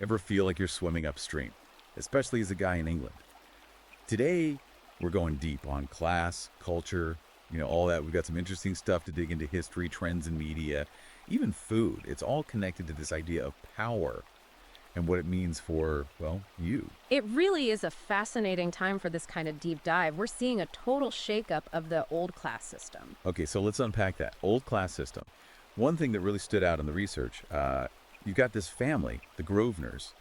Ever feel like you're swimming upstream, especially as a guy in England? Today, we're going deep on class, culture, all that. We've got some interesting stuff to dig into: history, trends in media, even food. It's all connected to this idea of power and what it means for, well, you. It really is a fascinating time for this kind of deep dive. We're seeing a total shakeup of the old class system. Okay, so let's unpack that. Old class system. One thing that really stood out in the research, you've got this family, the Grosvenors.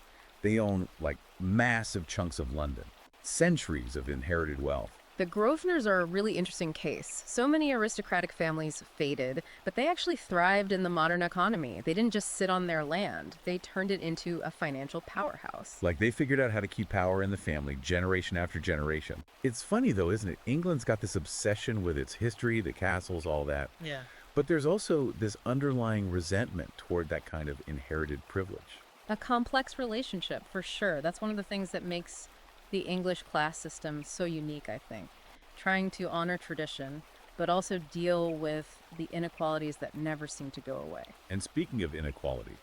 They own like massive chunks of London, centuries of inherited wealth. The Grosvenors are a really interesting case. So many aristocratic families faded, but they actually thrived in the modern economy. They didn't just sit on their land, they turned it into a financial powerhouse. Like they figured out how to keep power in the family generation after generation. It's funny though, isn't it? England's got this obsession with its history, the castles, all that. Yeah. But there's also this underlying resentment toward that kind of inherited privilege. A complex relationship, for sure. That's one of the things that makes the English class system so unique, I think. Trying to honor tradition, but also deal with the inequalities that never seem to go away. And speaking of inequality,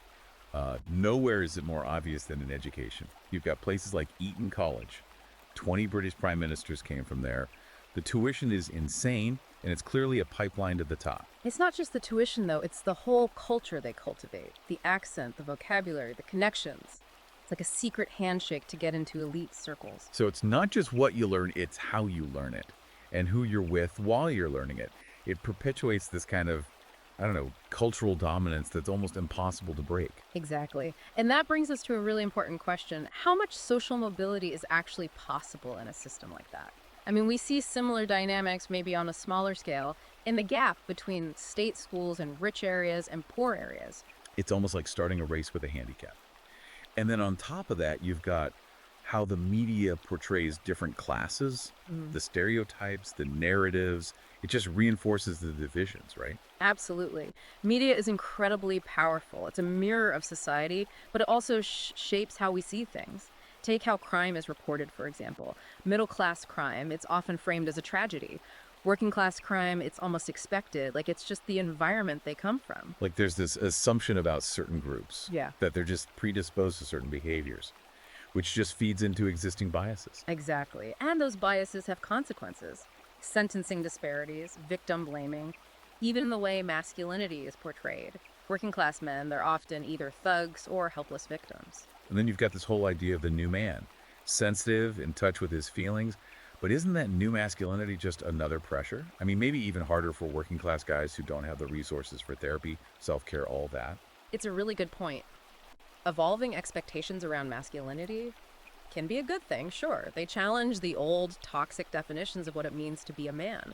nowhere is it more obvious than in education. You've got places like Eton College. 20 British prime ministers came from there. The tuition is insane, and it's clearly a pipeline to the top. It's not just the tuition, though. It's the whole culture they cultivate. The accent, the vocabulary, the connections. It's like a secret handshake to get into elite circles. So it's not just what you learn, it's how you learn it and who you're with while you're learning it. It perpetuates this kind of, cultural dominance that's almost impossible to break. Exactly. And that brings us to a really important question. How much social mobility is actually possible in a system like that? I mean, we see similar dynamics, maybe on a smaller scale, in the gap between state schools in rich areas and poor areas. It's almost like starting a race with a handicap. And then on top of that, you've got how the media portrays different classes, the stereotypes, the narratives. It just reinforces the divisions, right? Absolutely. Media is incredibly powerful. It's a mirror of society, but it also shapes how we see things. Take how crime is reported, for example. Middle-class crime, it's often framed as a tragedy. Working-class crime, it's almost expected. Like, it's just the environment they come from. Like there's this assumption about certain groups. Yeah. That they're just predisposed to certain behaviors, which just feeds into existing biases. Exactly. And those biases have consequences. Sentencing disparities, victim blaming, even the way masculinity is portrayed. Working-class men, they're often either thugs or helpless victims. And then you've got this whole idea of the new man, sensitive, in touch with his feelings. But isn't that new masculinity just another pressure? I mean, maybe even harder for working class guys who don't have the resources for therapy, self-care, all that. It's a really good point. Evolving expectations around masculinity can be a good thing, sure. They challenge the old, toxic definitions of what it means to be a man.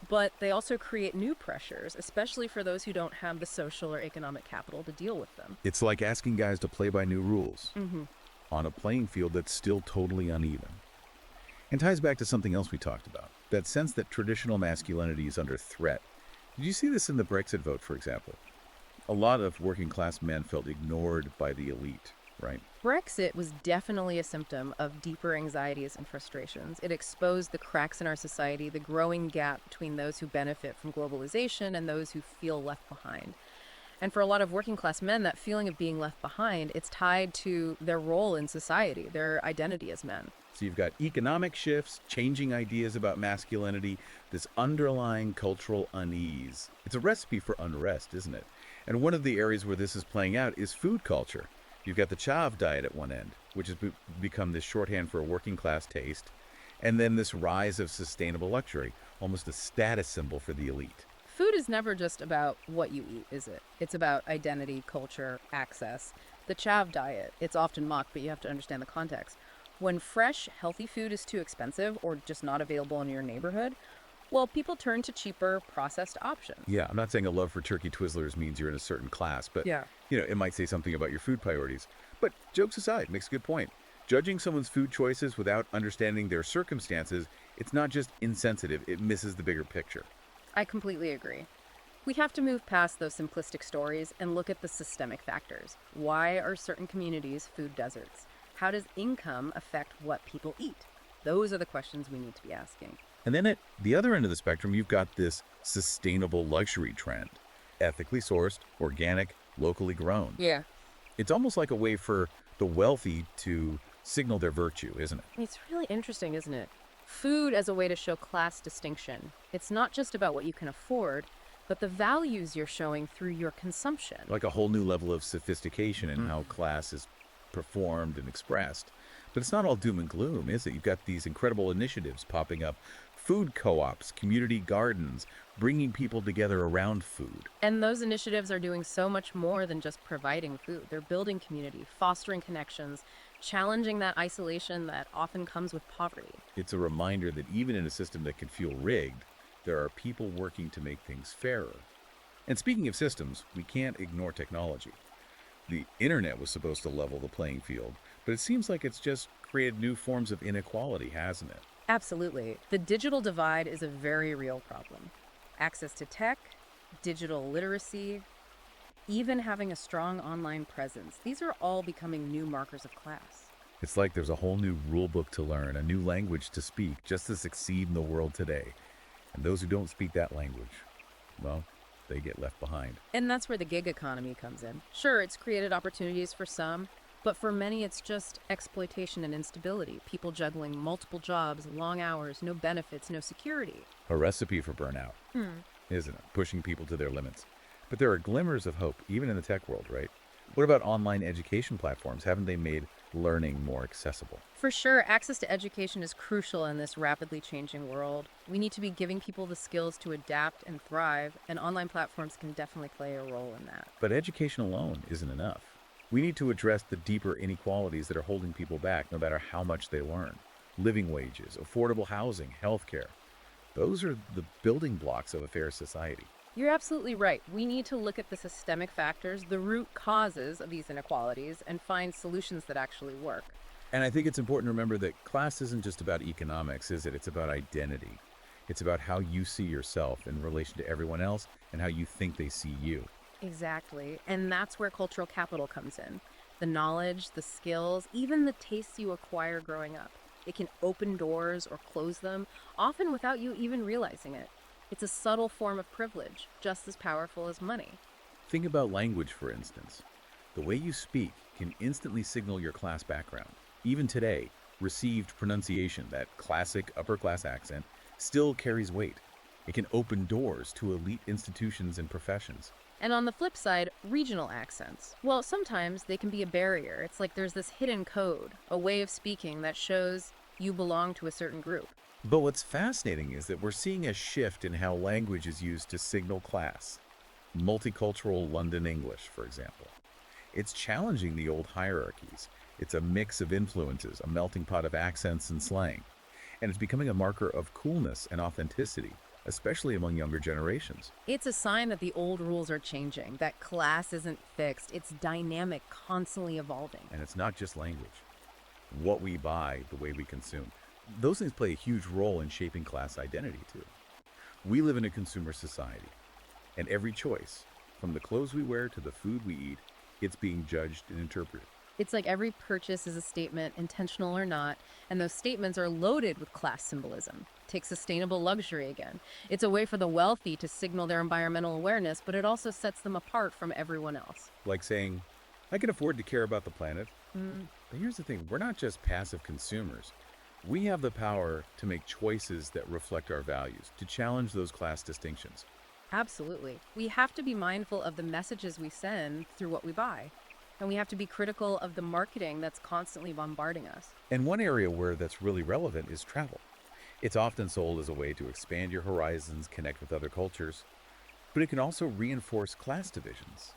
But they also create new pressures, especially for those who don't have the social or economic capital to deal with them. It's like asking guys to play by new rules on a playing field that's still totally uneven. And ties back to something else we talked about, that sense that traditional masculinity is under threat. Did you see this in the Brexit vote, for example? A lot of working class men felt ignored by the elite, right? Brexit was definitely a symptom of deeper anxieties and frustrations. It exposed the cracks in our society, the growing gap between those who benefit from globalization and those who feel left behind. And for a lot of working class men, that feeling of being left behind, it's tied to their role in society, their identity as men. So you've got economic shifts, changing ideas about masculinity, this underlying cultural unease. It's a recipe for unrest, isn't it? And one of the areas where this is playing out is food culture. You've got the chav diet at one end, which has become this shorthand for a working class taste, and then this rise of sustainable luxury, almost a status symbol for the elite. Food is never just about what you eat, is it? It's about identity, culture, access. The chav diet, it's often mocked, but you have to understand the context. When fresh, healthy food is too expensive or just not available in your neighborhood, well, people turn to cheaper, processed options. Yeah, I'm not saying a love for turkey Twizzlers means you're in a certain class, but it might say something about your food priorities. But jokes aside, makes a good point. Judging someone's food choices without understanding their circumstances, it's not just insensitive, it misses the bigger picture. I completely agree. We have to move past those simplistic stories and look at the systemic factors. Why are certain communities food deserts? How does income affect what people eat? Those are the questions we need to be asking. And then at the other end of the spectrum, you've got this sustainable luxury trend. Ethically sourced, organic, locally grown. Yeah. It's almost like a way for the wealthy to signal their virtue, isn't it? It's really interesting, isn't it? Food as a way to show class distinction. It's not just about what you can afford, but the values you're showing through your consumption. Like a whole new level of sophistication in how class is performed and expressed. But it's not all doom and gloom, is it? You've got these incredible initiatives popping up, food co-ops, community gardens, bringing people together around food. And those initiatives are doing so much more than just providing food. They're building community, fostering connections, challenging that isolation that often comes with poverty. It's a reminder that even in a system that can feel rigged, there are people working to make things fairer. And speaking of systems, we can't ignore technology. The internet was supposed to level the playing field, but it seems like it's just created new forms of inequality, hasn't it? Absolutely. The digital divide is a very real problem. Access to tech, digital literacy, even having a strong online presence. These are all becoming new markers of class. It's like there's a whole new rule book to learn, a new language to speak, just to succeed in the world today. And those who don't speak that language, well, they get left behind. And that's where the gig economy comes in. Sure, it's created opportunities for some, but for many it's just exploitation and instability. People juggling multiple jobs, long hours, no benefits, no security. A recipe for burnout, isn't it? Pushing people to their limits. But there are glimmers of hope, even in the tech world, right? What about online education platforms? Haven't they made learning more accessible? For sure, access to education is crucial in this rapidly changing world. We need to be giving people the skills to adapt and thrive, and online platforms can definitely play a role in that. But education alone isn't enough. We need to address the deeper inequalities that are holding people back, no matter how much they learn. Living wages, affordable housing, healthcare. Those are the building blocks of a fair society. You're absolutely right. We need to look at the systemic factors, the root causes of these inequalities, and find solutions that actually work. And I think it's important to remember that class isn't just about economics, is it? It's about identity. It's about how you see yourself in relation to everyone else and how you think they see you. Exactly. And that's where cultural capital comes in. The knowledge, the skills, even the tastes you acquire growing up. It can open doors or close them, often without you even realizing it. It's a subtle form of privilege, just as powerful as money. Think about language, for instance. The way you speak can instantly signal your class background. Even today, received pronunciation, that classic upper-class accent, still carries weight. It can open doors to elite institutions and professions. And on the flip side, regional accents. Well, sometimes they can be a barrier. It's like there's this hidden code, a way of speaking that shows you belong to a certain group. But what's fascinating is that we're seeing a shift in how language is used to signal class. Multicultural London English, for example. It's challenging the old hierarchies. It's a mix of influences, a melting pot of accents and slang. And it's becoming a marker of coolness and authenticity, especially among younger generations. It's a sign that the old rules are changing, that class isn't fixed. It's dynamic, constantly evolving. And it's not just language. What we buy, the way we consume. Those things play a huge role in shaping class identity, too. We live in a consumer society, and every choice, from the clothes we wear to the food we eat, it's being judged and interpreted. It's like every purchase is a statement, intentional or not, and those statements are loaded with class symbolism. Take sustainable luxury again. It's a way for the wealthy to signal their environmental awareness, but it also sets them apart from everyone else. Like saying, I can afford to care about the planet. But here's the thing, we're not just passive consumers. We have the power to make choices that reflect our values, to challenge those class distinctions. Absolutely. We have to be mindful of the messages we send through what we buy. And we have to be critical of the marketing that's constantly bombarding us. And one area where that's really relevant is travel. It's often sold as a way to expand your horizons, connect with other cultures, but it can also reinforce class divisions.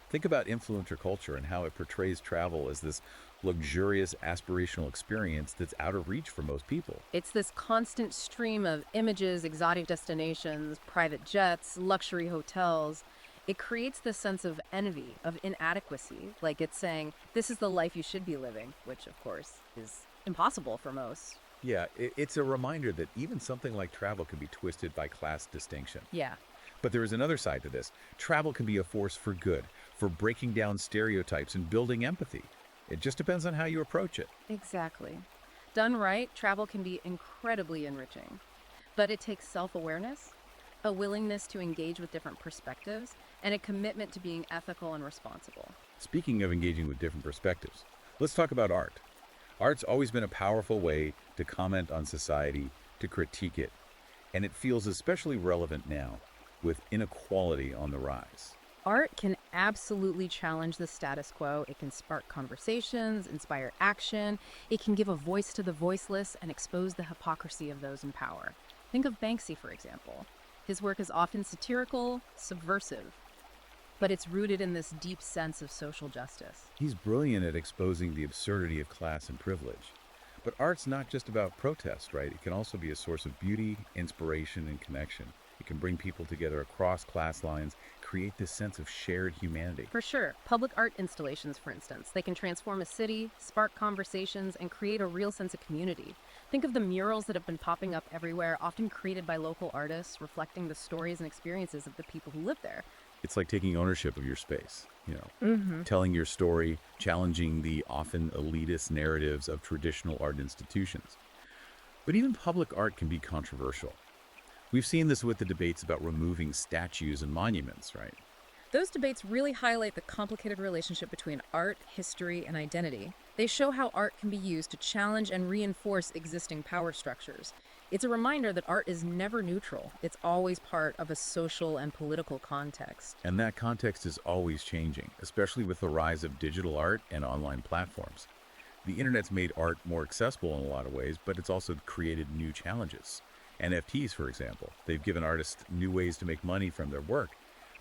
Think about influencer culture and how it portrays travel as this luxurious, aspirational experience that's out of reach for most people. It's this constant stream of images, exotic destinations, private jets, luxury hotels. It creates this sense of envy, of inadequacy, like it's saying, this is the life you should be living, which of course is impossible for most. Yeah, it's a reminder that even something like travel can be twisted by class distinction. Yeah. But there is another side to this. Travel can be a force for good, for breaking down stereotypes and building empathy. It just depends on how you approach it. Exactly. Done right, travel can be incredibly enriching. But it takes self-awareness, a willingness to engage with different perspectives, and a commitment to being ethical and responsible. Speaking of engaging with different perspectives, Let's talk about art. Art's always been a powerful way to comment on society, to critique it, and it feels especially relevant now with inequality on the rise. Art can absolutely challenge the status quo. It can spark conversations, inspire action. It can give a voice to the voiceless and expose the hypocrisy of those in power. Think of Banksy, for example. His work is often satirical, subversive, but it's rooted in this deep sense of social justice. He's brilliant at exposing the absurdity of class and privilege. But art's not just about protest, right? It can also be a source of beauty, inspiration, and connection. It can bring people together across class lines, create this sense of shared humanity. For sure. Public art installations, for instance, they can transform a city, spark conversations, and create a real sense of community. Think of the murals that have been popping up everywhere, often created by local artists, reflecting the stories and experiences of the people who live there. It's like taking ownership of your space, telling your story, challenging the often elitist narratives of traditional art institutions. But even public art can be controversial. We've seen this with the debates about removing statues and monuments, right? Those debates really highlight the complicated relationship between art, history, and identity. They show how art can be used to challenge and reinforce existing power structures. It's a reminder that art is never neutral. It's always part of a social and political context. And that context is always changing, especially with the rise of digital art and online platforms. The internet's made art more accessible in a lot of ways, but it's also created new challenges. NFTs, for example, they've given artists new ways to make money from their work,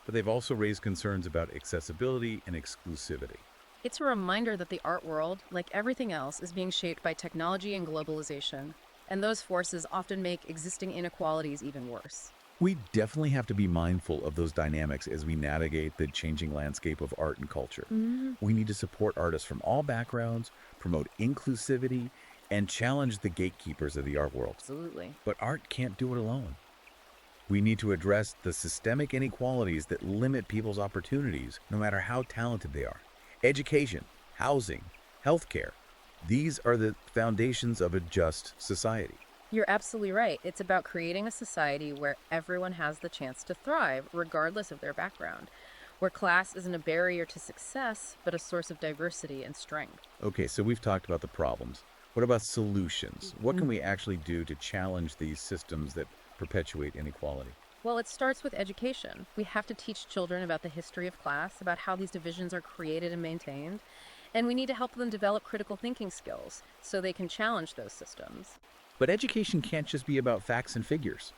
but they've also raised concerns about accessibility and exclusivity. It's a reminder that the art world, like everything else, is being shaped by technology and globalization, and those forces often make existing inequalities even worse. We definitely have to be mindful of those dynamics as we navigate the changing landscape of art and culture. We need to support artists from all backgrounds, promote inclusivity, and challenge the gatekeepers of the art world. Absolutely. But art can't do it alone. We need to address the systemic inequalities that limit people's opportunities, no matter how talented they are. Education, housing, healthcare. These are the foundations of a just society. You're absolutely right. It's about creating a society where everyone has the chance to thrive, regardless of their background, where class isn't a barrier to success, but a source of diversity and strength. Okay, so we've talked about the problems. What about solutions? What can we actually do to challenge these systems that perpetuate inequality? Well, it starts with education. We have to teach children about the history of class, about how these divisions are created and maintained, and we need to help them develop critical thinking skills so they can challenge those systems. But education can't just be about facts and figures.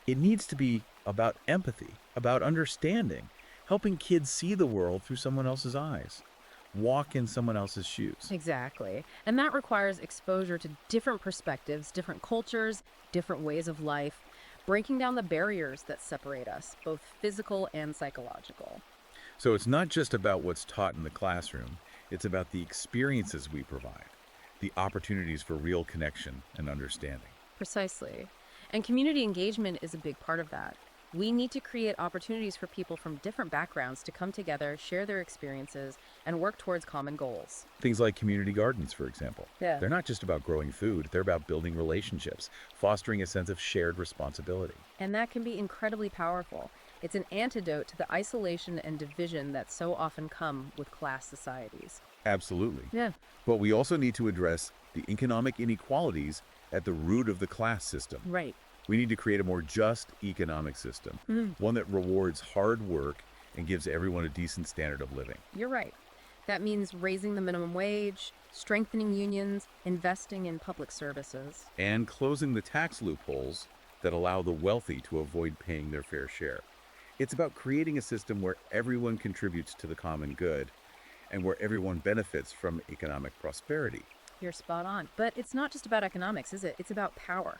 It needs to be about empathy, about understanding, helping kids see the world through someone else's eyes, walk in someone else's shoes. Exactly. And that requires exposure to different perspectives, different cultures, different ways of life, breaking down the barriers that separate us, both physical and psychological. So it's not just about what's taught in the classroom, it's about the experiences we provide, the opportunities for real connection and understanding. Precisely. And community engagement is a big part of that. We need to create opportunities for people from different backgrounds to come together, share their experiences, and work towards common goals. Things like community gardens, for example. Yeah. They're not just about growing food, they're about building relationships, fostering a sense of shared responsibility. And that can be incredibly powerful. It's an antidote to the isolation and division that so often come with class societies. Absolutely. Yeah. But we also need to address the economic inequalities at the root of the class system. Right. We need to create a more just economic system, one that rewards hard work and gives everyone a decent standard of living. You're right. That means raising the minimum wage, strengthening unions, investing in public services. And closing the tax loopholes that allow the wealthy to avoid paying their fair share. It's about creating a system where everyone contributes to the common good and where everyone benefits from economic prosperity. You're spot on. But it's not just about economics, is it? It's about power.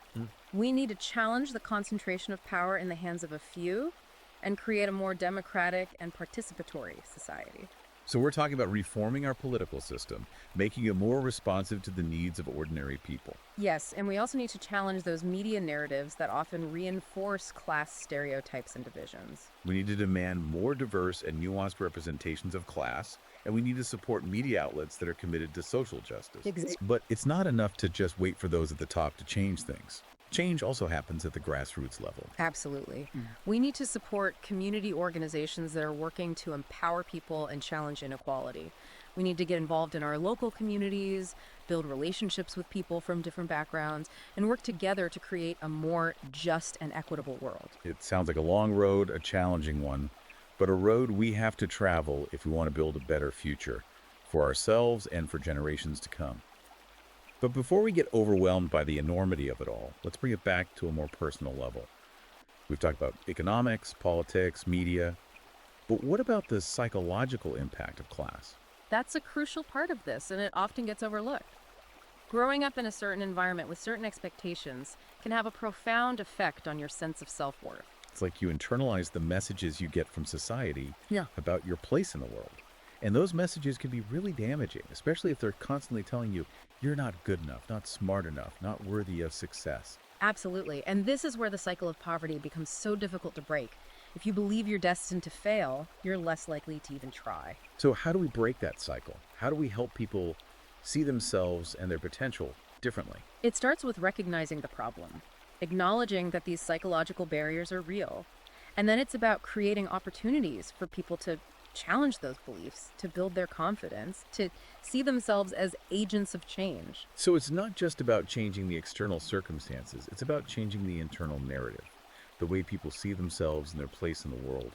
We need to challenge the concentration of power in the hands of a few and create a more democratic and participatory society. So we're talking about reforming our political system, making it more responsive to the needs of ordinary people. Yes, and we also need to challenge those media narratives that often reinforce class stereotypes and divisions. We need to demand more diverse and nuanced representations of class, and we need to support media outlets that are committed to social justice. Exactly. But it's not enough to just wait for those at the top to change things. Change also happens at the grassroots level. Absolutely. We need to support community organizations that are working to empower people and challenge inequality. We need to get involved in our local communities, build relationships with people from different backgrounds, and work together to create a more just and equitable world. It sounds like a long road, a challenging one, but a road we have to travel if we want to build a better future for ourselves and for generations to come. But before we get overwhelmed by the enormity of it all, let's bring it back to a more personal level. We've talked about economics, politics, media, but what about the psychological impact of class? That's a crucial part of this, and it often gets overlooked. Growing up in a certain environment with certain expectations can have a profound effect on your sense of self-worth. It's like you internalize the messages you get from society Yeah. about your place in the world. And those messages can be really damaging, especially if they're constantly telling you you're not good enough, not smart enough, not worthy of success. Absolutely. And this is where the cycle of poverty becomes so difficult to break. If you believe you're destined to fail, you're less likely to even try. So, how do we break that cycle? How do we help people see themselves and their potential differently? It starts with recognizing the problem, acknowledging that these psychological barriers are real. And then it's about creating opportunities for people to challenge those beliefs, to build their confidence, to see themselves as agents of change. So, it's not just about changing the external circumstances, it's about changing the internal narrative, the way people see themselves and their place in the world.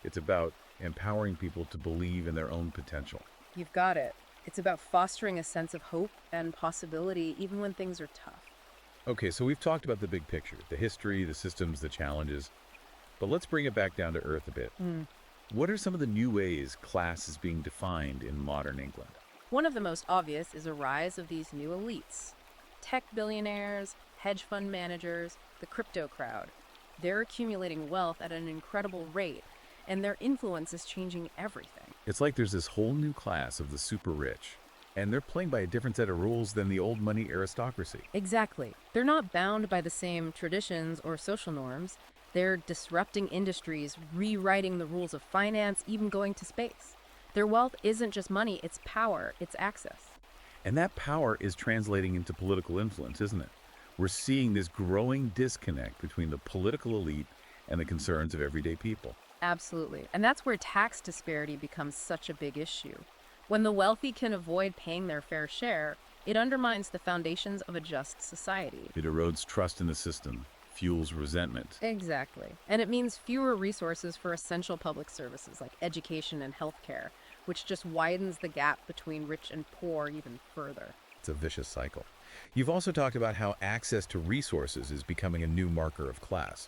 It's about empowering people to believe in their own potential. You've got it. It's about fostering a sense of hope and possibility even when things are tough. Okay, so we've talked about the big picture, the history, the systems, the challenges, but let's bring it back down to earth a bit. What are some of the new ways class is being defined in modern England? One of the most obvious is a rise of these new elites. Tech billionaires, hedge fund managers, the crypto crowd. They're accumulating wealth at an incredible rate, and their influence is changing everything. It's like there's this whole new class of the super rich, and they're playing by a different set of rules than the old money aristocracy. Exactly. They're not bound by the same traditions or social norms. They're disrupting industries, rewriting the rules of finance, even going to space. Their wealth isn't just money, it's power, it's access. And that power is translating into political influence, isn't it? We're seeing this growing disconnect between the political elite and the concerns of everyday people. Absolutely. And that's where tax disparity becomes such a big issue. When the wealthy can avoid paying their fair share, it undermines the foundations of a just society. It erodes trust in the system, fuels resentment. Exactly. And it means fewer resources for essential public services like education and healthcare, which just widens the gap between rich and poor even further. It's a vicious cycle. You've also talked about how access to resources is becoming a new marker of class.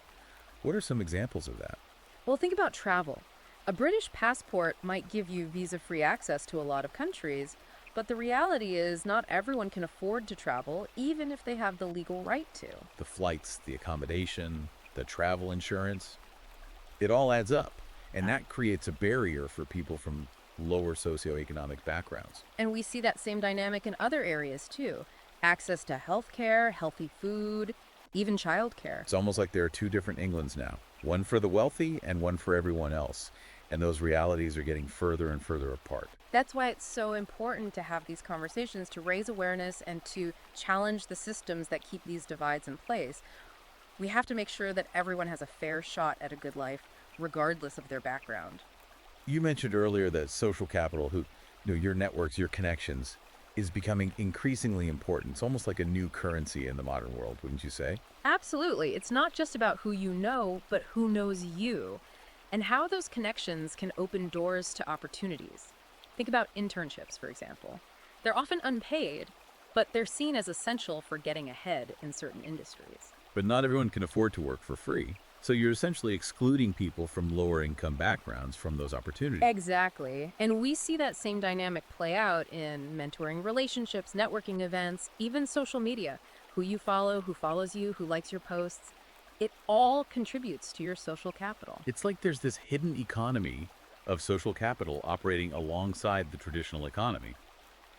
What are some examples of that? Well, think about travel. A British passport might give you visa-free access to a lot of countries, but the reality is not everyone can afford to travel, even if they have the legal right to. The flights, the accommodation, the travel insurance, it all adds up. And that creates a barrier for people from lower socioeconomic backgrounds. And we see that same dynamic in other areas too. Access to healthcare, healthy food, even childcare. It's almost like there are two different Englands now, one for the wealthy and one for everyone else. And those realities are getting further and further apart. That's why it's so important to have these conversations, to raise awareness and to challenge the systems that keep these divides in place. We have to make sure that everyone has a fair shot at a good life, regardless of their background. You mentioned earlier that social capital, your networks, your connections, is becoming increasingly important. It's almost like a new currency in the modern world, wouldn't you say? Absolutely. It's not just about who you know, but who knows you, and how those connections can open doors to opportunities. Think about internships, for example. They're often unpaid, but they're seen as essential for getting ahead in certain industries. But not everyone can afford to work for free. So you're essentially excluding people from lower income backgrounds from those opportunities. Exactly. And we see that same dynamic play out in mentoring relationships, networking events, even social media. Who you follow, who follows you, who likes your posts. It all contributes to your social capital. It's like there's this hidden economy of social capital operating alongside the traditional economy.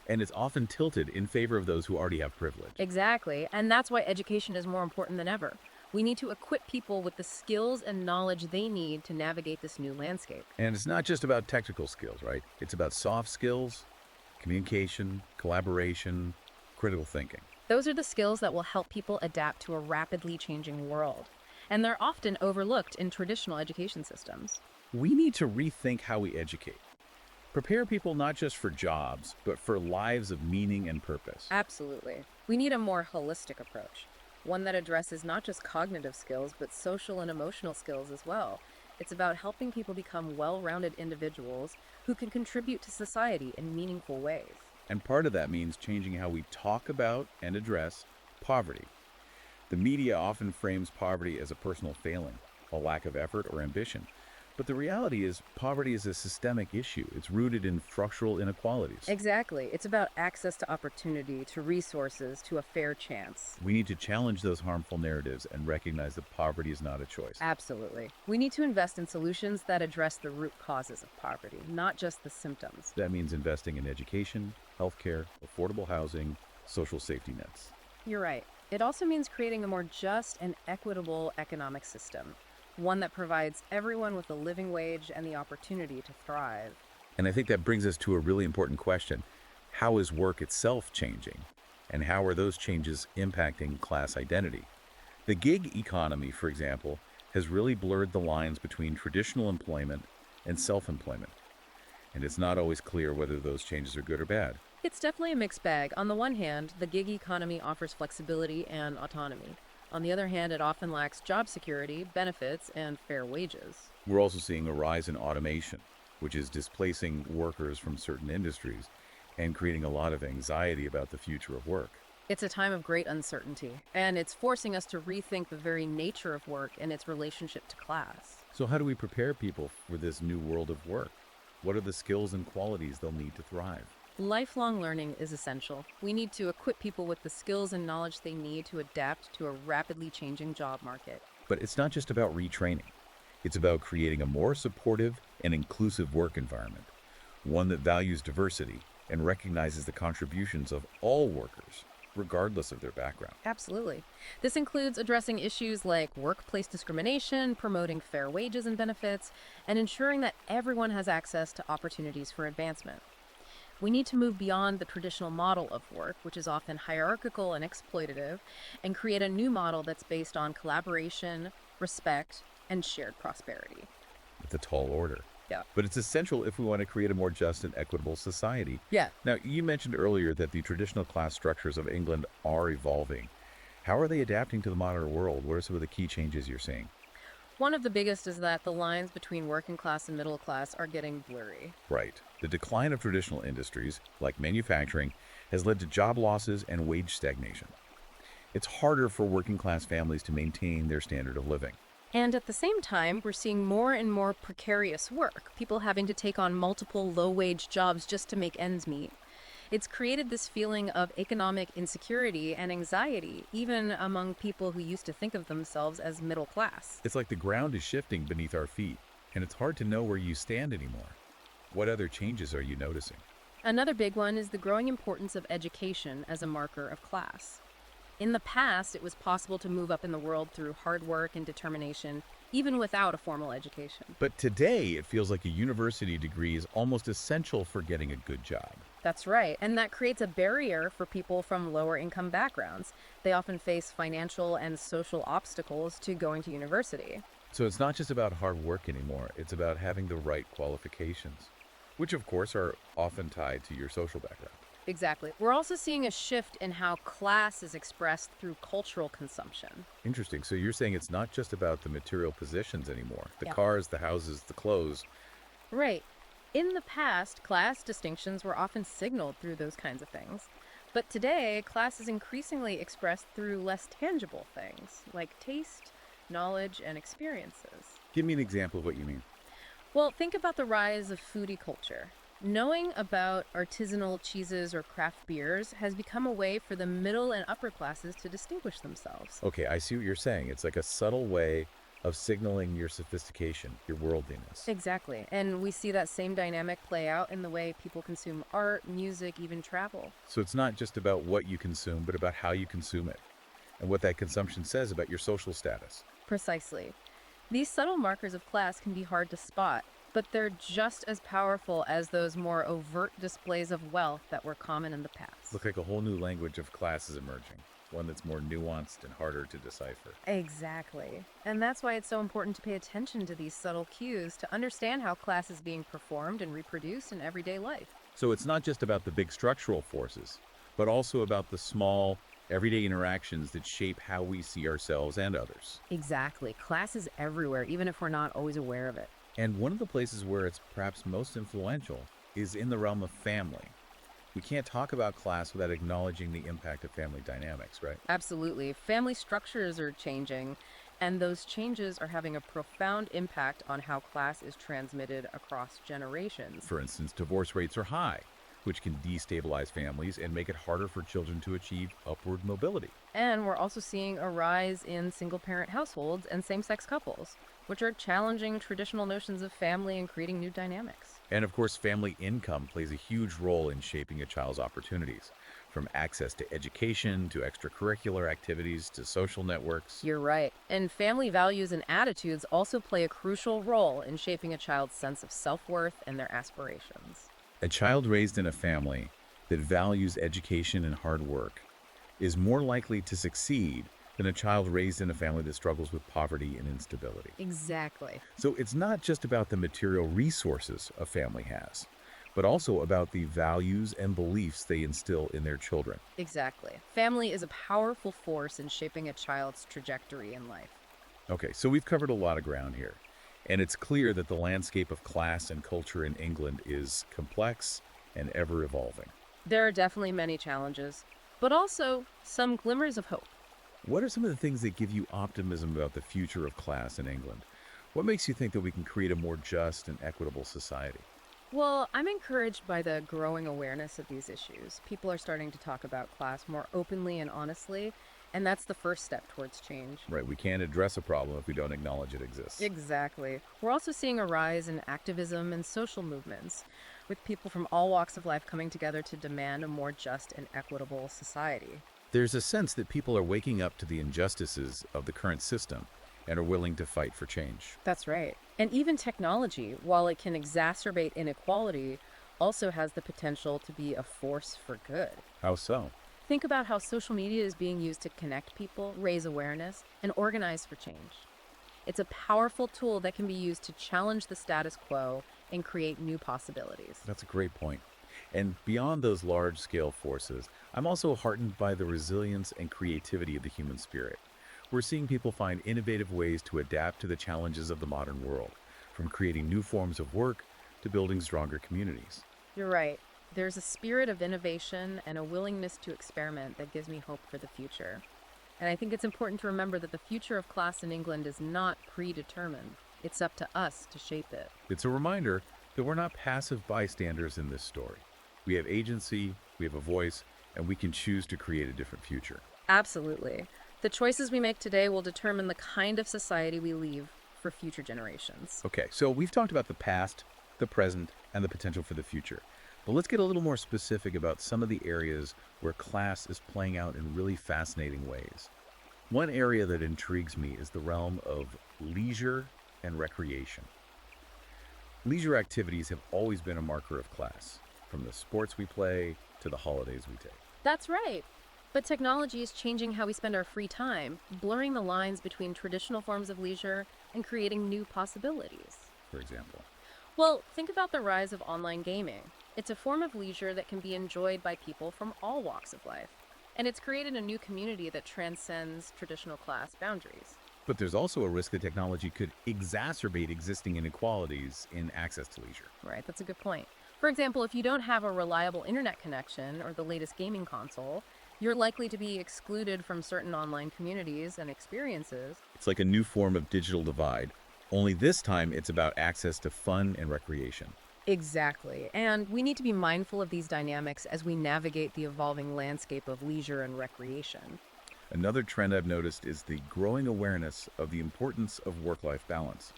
And it's often tilted in favor of those who already have privilege. Exactly. And that's why education is more important than ever. We need to equip people with the skills and knowledge they need to navigate this new landscape. And it's not just about technical skills, right? It's about soft skills, communication, collaboration, critical thinking. Those are the skills that will help people adapt to a rapidly changing world. And they're often overlooked in traditional education systems. We need to rethink how we educate. Prepare people not just for jobs, but for lives of meaning and purpose. Absolutely. We need a more holistic approach, one that addresses not just cognitive skills, but social and emotional skills as well. It's about helping people become well rounded individuals who can contribute to society in meaningful ways. And part of that means changing how we talk about and address poverty. The media often frames poverty as a personal failing, a lack of effort or ambition. But the reality is, poverty is a systemic issue. It's rooted in structural inequalities. Exactly. It's about access to opportunity, to resources, to a fair chance. We need to challenge those harmful narratives and recognize that poverty is not a choice. Absolutely. We need to invest in solutions that address the root causes of poverty, not just the symptoms. That means investing in education, healthcare, affordable housing, social safety nets. You're right. It also means creating a more just and equitable economic system, one that provides everyone with a living wage and the opportunity to thrive. And I think that brings us to a really important question. How is work itself changing? And how are those changes impacting class identity? The gig economy, for example, has really blurred the lines between traditional employment and self-employment. And it's not always clear whether those changes are good or bad. It's definitely a mixed bag. On the one hand, the gig economy offers flexibility and autonomy. On the other hand, it often lacks job security, benefits, and fair wages. We're also seeing a rise in automation, which is displacing workers from certain industries and creating a lot of anxiety about the future of work. It's a time of great uncertainty, and it's forcing us to rethink the very nature of work and its relationship to class. So how do we prepare people for this new world of work? What are the skills and qualities they'll need to thrive? Lifelong learning is essential. We need to equip people with the skills and knowledge they need to adapt to a rapidly changing job market. But it's not just about retraining. It's about creating a more supportive and inclusive work environment, one that values diversity and recognizes the contributions of all workers, regardless of their background. Absolutely. This includes addressing issues like workplace discrimination, promoting fair wages and benefits, and ensuring that everyone has access to opportunities for advancement. We need to move beyond the traditional model of work, which is often hierarchical and exploitative, and create a new model that's based on collaboration, respect, and shared prosperity. It's a tall order. Yeah. But it's essential if we want to create a more just and equitable society. Yeah. Now, you mentioned earlier that the traditional class structures of England are evolving. How are they adapting to the modern world? What are some of the key changes you're seeing? One of the biggest is that the lines between working class and middle class are getting blurry. Right. The decline of traditional industries, like manufacturing, has led to job losses and wage stagnation. It's harder for working class families to maintain their standard of living. And at the same time, we're seeing more and more precarious work, people having to take on multiple low-wage jobs just to make ends meet. It's created this feeling of economic insecurity and anxiety, even among people who used to think of themselves as middle class. It's like the ground is shifting beneath our feet, and it's hard to know where you stand anymore. What other changes are you noticing? Another big one is the growing importance of education as a marker of class. In the past, it was possible to move up in the world through hard work and determination, even without a formal education. But today, it feels like a university degree is almost essential for getting a good job. That's right, and that creates a barrier for people from lower income backgrounds. They often face financial and social obstacles to going to university. So it's not just about hard work anymore, it's about having the right qualifications, which of course are often tied to your social background. Exactly. We're also seeing a shift in how class is expressed through cultural consumption. Interesting. So you're saying it's not just about the material possessions anymore, the Yeah. cars, the houses, the clothes. Right. In the past, class distinctions were often signaled through those kinds of things. But today, class is increasingly expressed through less tangible things, like taste, knowledge, and experiences. Give me an example of what you mean. Well, think about the rise of foodie culture. Knowing about artisanal cheeses or craft beers has become a way for the middle and upper classes to distinguish themselves. Okay, I see what you're saying. It's like a subtle way of signaling your sophistication, your worldliness. Exactly. And we see that same dynamic play out in the way people consume art, music, even travel. So it's not just about what you consume, but about how you consume it and what that consumption says about your social status. Precisely. These subtle markers of class can be hard to spot, but they're just as powerful as those more overt displays of wealth that were common in the past. Look like a whole new language of class is emerging. one that's more nuanced and harder to decipher. Exactly. And that's why it's so important to pay attention to these subtle cues to understand how class is being performed and reproduced in everyday life. So it's not just about the big structural forces, but also about the small, everyday interactions that shape how we see ourselves and others. Exactly. Class is everywhere, even if we're not always aware of it. And one of the places where it's perhaps most influential is in the realm of family. We can't talk about class without acknowledging the impact of family dynamics, right? Absolutely. Family structures are changing, and those changes are having a profound impact on how class is transmitted across generations. For instance, divorce rates are high, which can destabilize families and make it harder for children to achieve upward mobility. And we're also seeing a rise in single parent households and same sex couples, which are challenging traditional notions of family and creating new dynamics. And of course, family income plays a huge role in shaping a child's opportunities, from access to education to extracurricular activities to social networks. You're right. And family values and attitudes also play a crucial role in shaping a child's sense of self worth and their aspirations. A child raised in a family that values education and hard work is more likely to succeed than a child raised in a family that struggles with poverty and instability. Exactly. So it's not just about the material resources a family has, but also about the values and beliefs they instill in their children. Exactly. Family is a powerful force in shaping a child's trajectory in life. Okay, so we've covered a lot of ground here, and it's clear that the landscape of class and culture in England is complex and ever evolving. There are definitely many challenges, but also some glimmers of hope. What are some of the things that give you optimism about the future of class in England? What makes you think that we can create a more just and equitable society? Well, I'm encouraged by the growing awareness of these issues. People are starting to talk about class more openly and honestly, and that's the first step towards change. Right, we can't address a problem if we don't acknowledge it exists. Exactly. We're also seeing a rise in activism and social movements, with people from all walks of life coming together to demand a more just and equitable society. There's a sense that people are waking up to the injustices of the current system and are willing to fight for change. That's right. And even technology, while it can exacerbate inequality, also has the potential to be a force for good. How so? Think about how social media is being used to connect people, raise awareness, and organize for change. It's a powerful tool that can be used to challenge the status quo and create new possibilities. That's a great point. And beyond those large scale forces, I'm also heartened by the resilience and creativity of the human spirit. We're seeing people find innovative ways to adapt to the challenges of the modern world, from creating new forms of work to building stronger communities. You're right. There's a spirit of innovation and a willingness to experiment that gives me hope for the future. And I think it's important to remember that the future of class in England is not predetermined. It's up to us to shape it. It's a reminder that we're not passive bystanders in this story. We have agency, we have a voice, and we can choose to create a different future. Absolutely. The choices we make today will determine the kind of society we leave for future generations. Okay, so we've talked about the past, the present, and the potential for the future. But let's get a little more specific about some of the areas where class is playing out in really fascinating ways. One area that intrigues me is the realm of leisure and recreation. Leisure activities have always been a marker of class, from the sports we play to the holidays we take. That's right. But technology is changing how we spend our free time, blurring the lines between traditional forms of leisure and creating new possibilities. For example. Well, think about the rise of online gaming. It's a form of leisure that can be enjoyed by people from all walks of life. And it's created a new community that transcends traditional class boundaries. But there's also a risk that technology could exacerbate existing inequalities in access to leisure. Right, that's a good point. For example, if you don't have a reliable internet connection or the latest gaming console, you're likely to be excluded from certain online communities and experiences. It's like a new form of digital divide, only this time it's about access to fun and recreation. Exactly. And we need to be mindful of these dynamics as we navigate the evolving landscape of leisure and recreation. Another trend I've noticed is the growing awareness of the importance of work-life balance.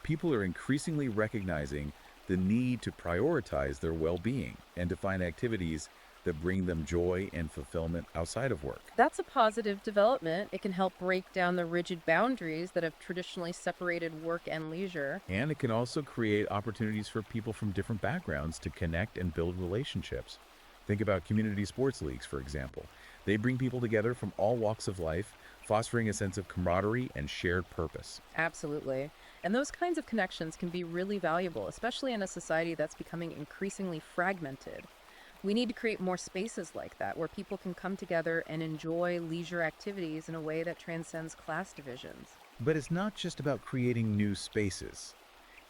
People are increasingly recognizing the need to prioritize their well-being and to find activities that bring them joy and fulfillment outside of work. That's a positive development. It can help break down the rigid boundaries that have traditionally separated work and leisure. And it can also create opportunities for people from different backgrounds to connect and build relationships. Think about community sports leagues, for example. They bring people together from all walks of life, fostering a sense of camaraderie and shared purpose. Absolutely. And those kinds of connections can be really valuable, especially in a society that's becoming increasingly fragmented. We need to create more spaces like that where people can come together and enjoy leisure activities in a way that transcends class divisions. But it's not just about creating new spaces.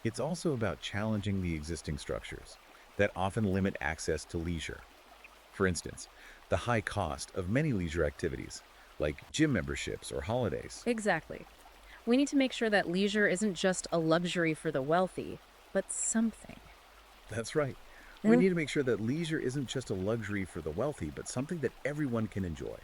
It's also about challenging the existing structures that often limit access to leisure. For instance, the high cost of many leisure activities, like gym memberships or holidays. Exactly. We need to make sure that leisure isn't just a luxury for the wealthy, but something. That's right. We need to make sure that leisure isn't just a luxury for the wealthy, but something that everyone can enjoy.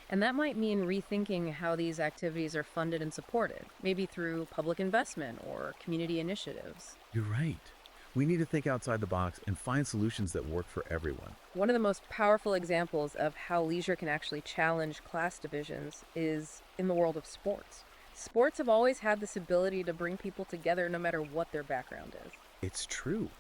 And that might mean rethinking how these activities are funded and supported, maybe through public investment or community initiatives. You're right. We need to think outside the box and find solutions that work for everyone. One of the most powerful examples of how leisure can actually challenge class divisions is in the world of sports. Sports have always had this ability to bring people together no matter what their background is. It's true.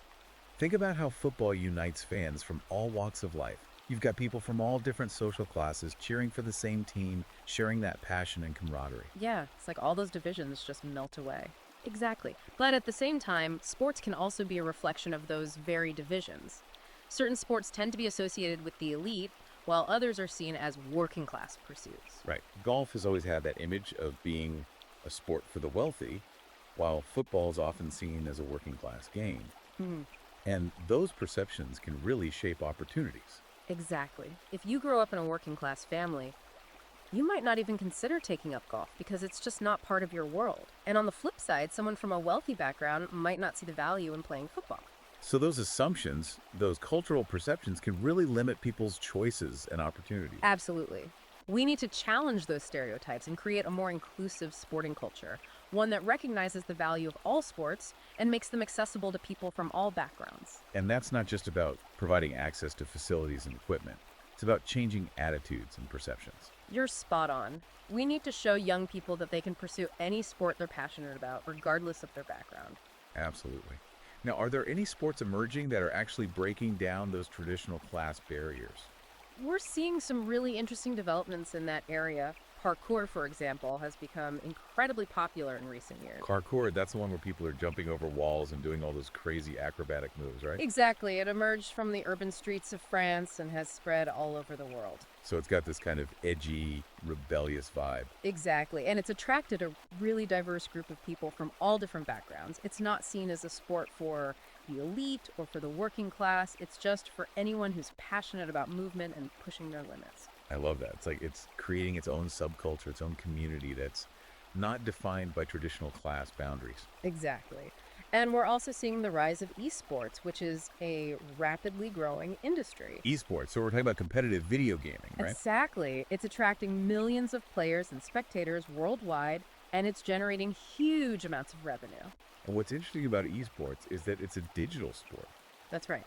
Think about how football unites fans from all walks of life. You've got people from all different social classes cheering for the same team, sharing that passion and camaraderie. Yeah, it's like all those divisions just melt away. Exactly. But at the same time, sports can also be a reflection of those very divisions. Certain sports tend to be associated with the elite, while others are seen as working class pursuits. Right. Golf has always had that image of being a sport for the wealthy, while football is often seen as a working class game. Hmm. And those perceptions can really shape opportunities. Exactly. If you grow up in a working class family, you might not even consider taking up golf because it's just not part of your world. And on the flip side, someone from a wealthy background might not see the value in playing football. So those assumptions, those cultural perceptions can really limit people's choices and opportunities. Absolutely. We need to challenge those stereotypes and create a more inclusive sporting culture, one that recognizes the value of all sports and makes them accessible to people from all backgrounds. And that's not just about providing access to facilities and equipment. It's about changing attitudes and perceptions. You're spot on. We need to show young people that they can pursue any sport they're passionate about, regardless of their background. Absolutely. Now, are there any sports emerging that are actually breaking down those traditional class barriers? We're seeing some really interesting developments in that area. Parkour, for example, has become incredibly popular in recent years. Parkour, that's the one where people are jumping over walls and doing all those crazy acrobatic moves, right? Exactly. It emerged from the urban streets of France and has spread all over the world. So it's got this kind of edgy, rebellious vibe. Exactly. And it's attracted a really diverse group of people from all different backgrounds. It's not seen as a sport for the elite or for the working class. It's just for anyone who's passionate about movement and pushing their limits. I love that. It's like it's creating its own subculture, its own community that's not defined by traditional class boundaries. Exactly. And we're also seeing the rise of esports, which is a rapidly growing industry. Esports, so we're talking about competitive video gaming, right? Exactly. It's attracting millions of players and spectators worldwide, and it's generating huge amounts of revenue. And what's interesting about esports is that it's a digital sport. That's right.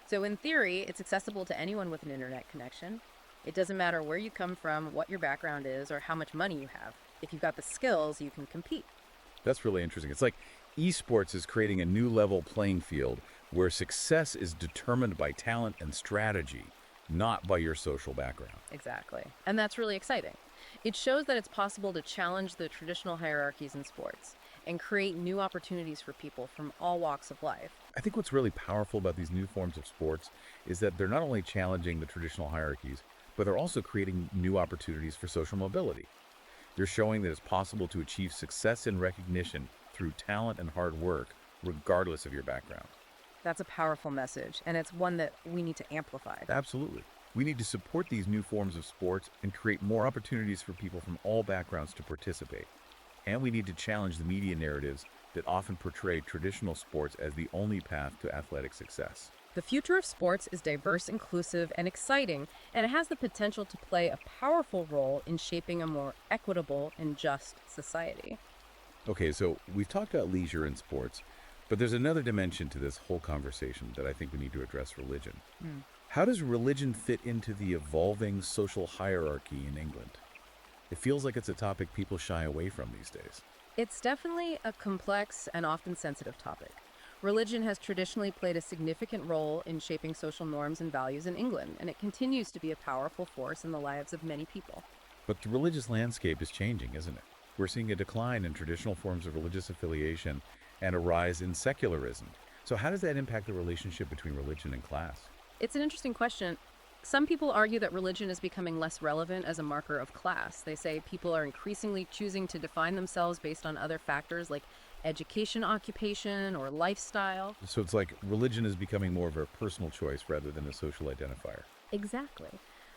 So in theory, it's accessible to anyone with an internet connection. It doesn't matter where you come from, what your background is, or how much money you have. If you've got the skills, you can compete. That's really interesting. It's like esports is creating a new level playing field where success is determined by talent and strategy, not by your social background. Exactly. And that's really exciting. It shows that it's possible to challenge the traditional hierarchies in sports and create new opportunities for people from all walks of life. I think what's really powerful about these new forms of sports is that they're not only challenging the traditional hierarchies, but they're also creating new opportunities for social mobility. They're showing that it's possible to achieve success and recognition through talent and hard work, regardless of your background. That's a powerful message, and it's one that we need to amplify. Absolutely. We need to support these new forms of sports and create more opportunities for people from all backgrounds to participate. And we need to challenge the media narratives that often portray traditional sports as the only path to athletic success. The future of sports is diverse, inclusive, and exciting, and it has the potential to play a powerful role in shaping a more equitable and just society. Okay, so we've talked about leisure in sports, but there's another dimension to this whole conversation that I think we need to address: religion. How does religion fit into the evolving social hierarchy in England? It feels like it's a topic people shy away from these days. It's definitely a complex and often sensitive topic. Religion has traditionally played a significant role in shaping social norms and values in England, and it continues to be a powerful force in the lives of many people. But the religious landscape is changing, isn't it? We're seeing a decline in traditional forms of religious affiliation and a rise in secularism. So how does that impact the relationship between religion and class? It's an interesting question. Some people argue that religion is becoming less relevant as a marker of class. They say people are increasingly choosing to define themselves based on other factors like education, occupation, or lifestyle. So it's like religion is becoming more of a personal choice rather than a social identifier. Exactly.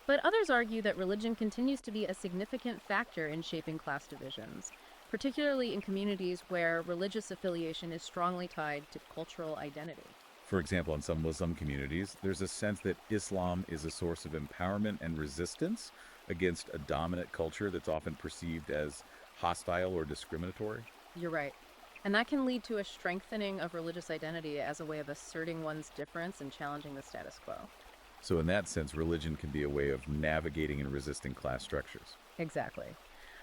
But others argue that religion continues to be a significant factor in shaping class divisions, particularly in communities where religious affiliation is strongly tied to cultural identity. For example, in some Muslim communities, there's a sense that Islam is a source of empowerment and resistance against a dominant culture that's often perceived as hostile or discriminatory. You're right. And that can lead to a strengthening of religious identity as a way of asserting one's difference and challenging the status quo. So, in that sense, religion can be a way of navigating and resisting class structures. Exactly.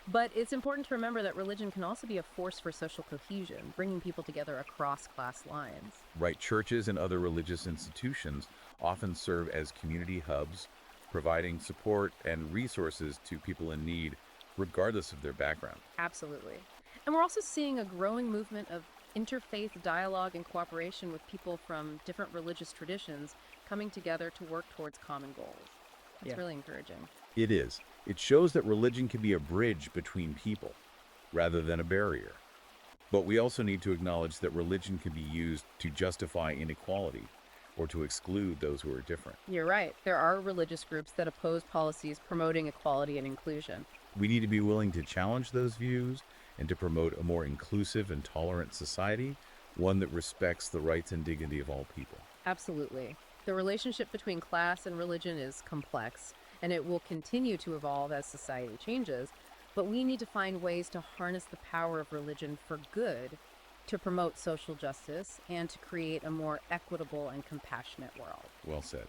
But it's important to remember that religion can also be a force for social cohesion, bringing people together across class lines. Right, churches and other religious institutions often serve as community hubs, providing support and resources to people in need, regardless of their background. Absolutely. And we're also seeing a growing movement of interfaith dialogue and cooperation with people from different religious traditions coming together to work towards common goals. It's really encouraging. It is. It shows that religion can be a bridge between people rather than a barrier. But we also need to acknowledge that religion can be used to justify inequality or to exclude those who are different. You're right. There are religious groups that oppose policies promoting equality and inclusion. We need to be willing to challenge those views and to promote a more inclusive and tolerant society, one that respects the rights and dignity of all people. Absolutely. The relationship between class and religion is complex, and it will continue to evolve as society changes, but we need to find ways to harness the power of religion for good, to promote social justice, and to create a more equitable and compassionate world. Well said.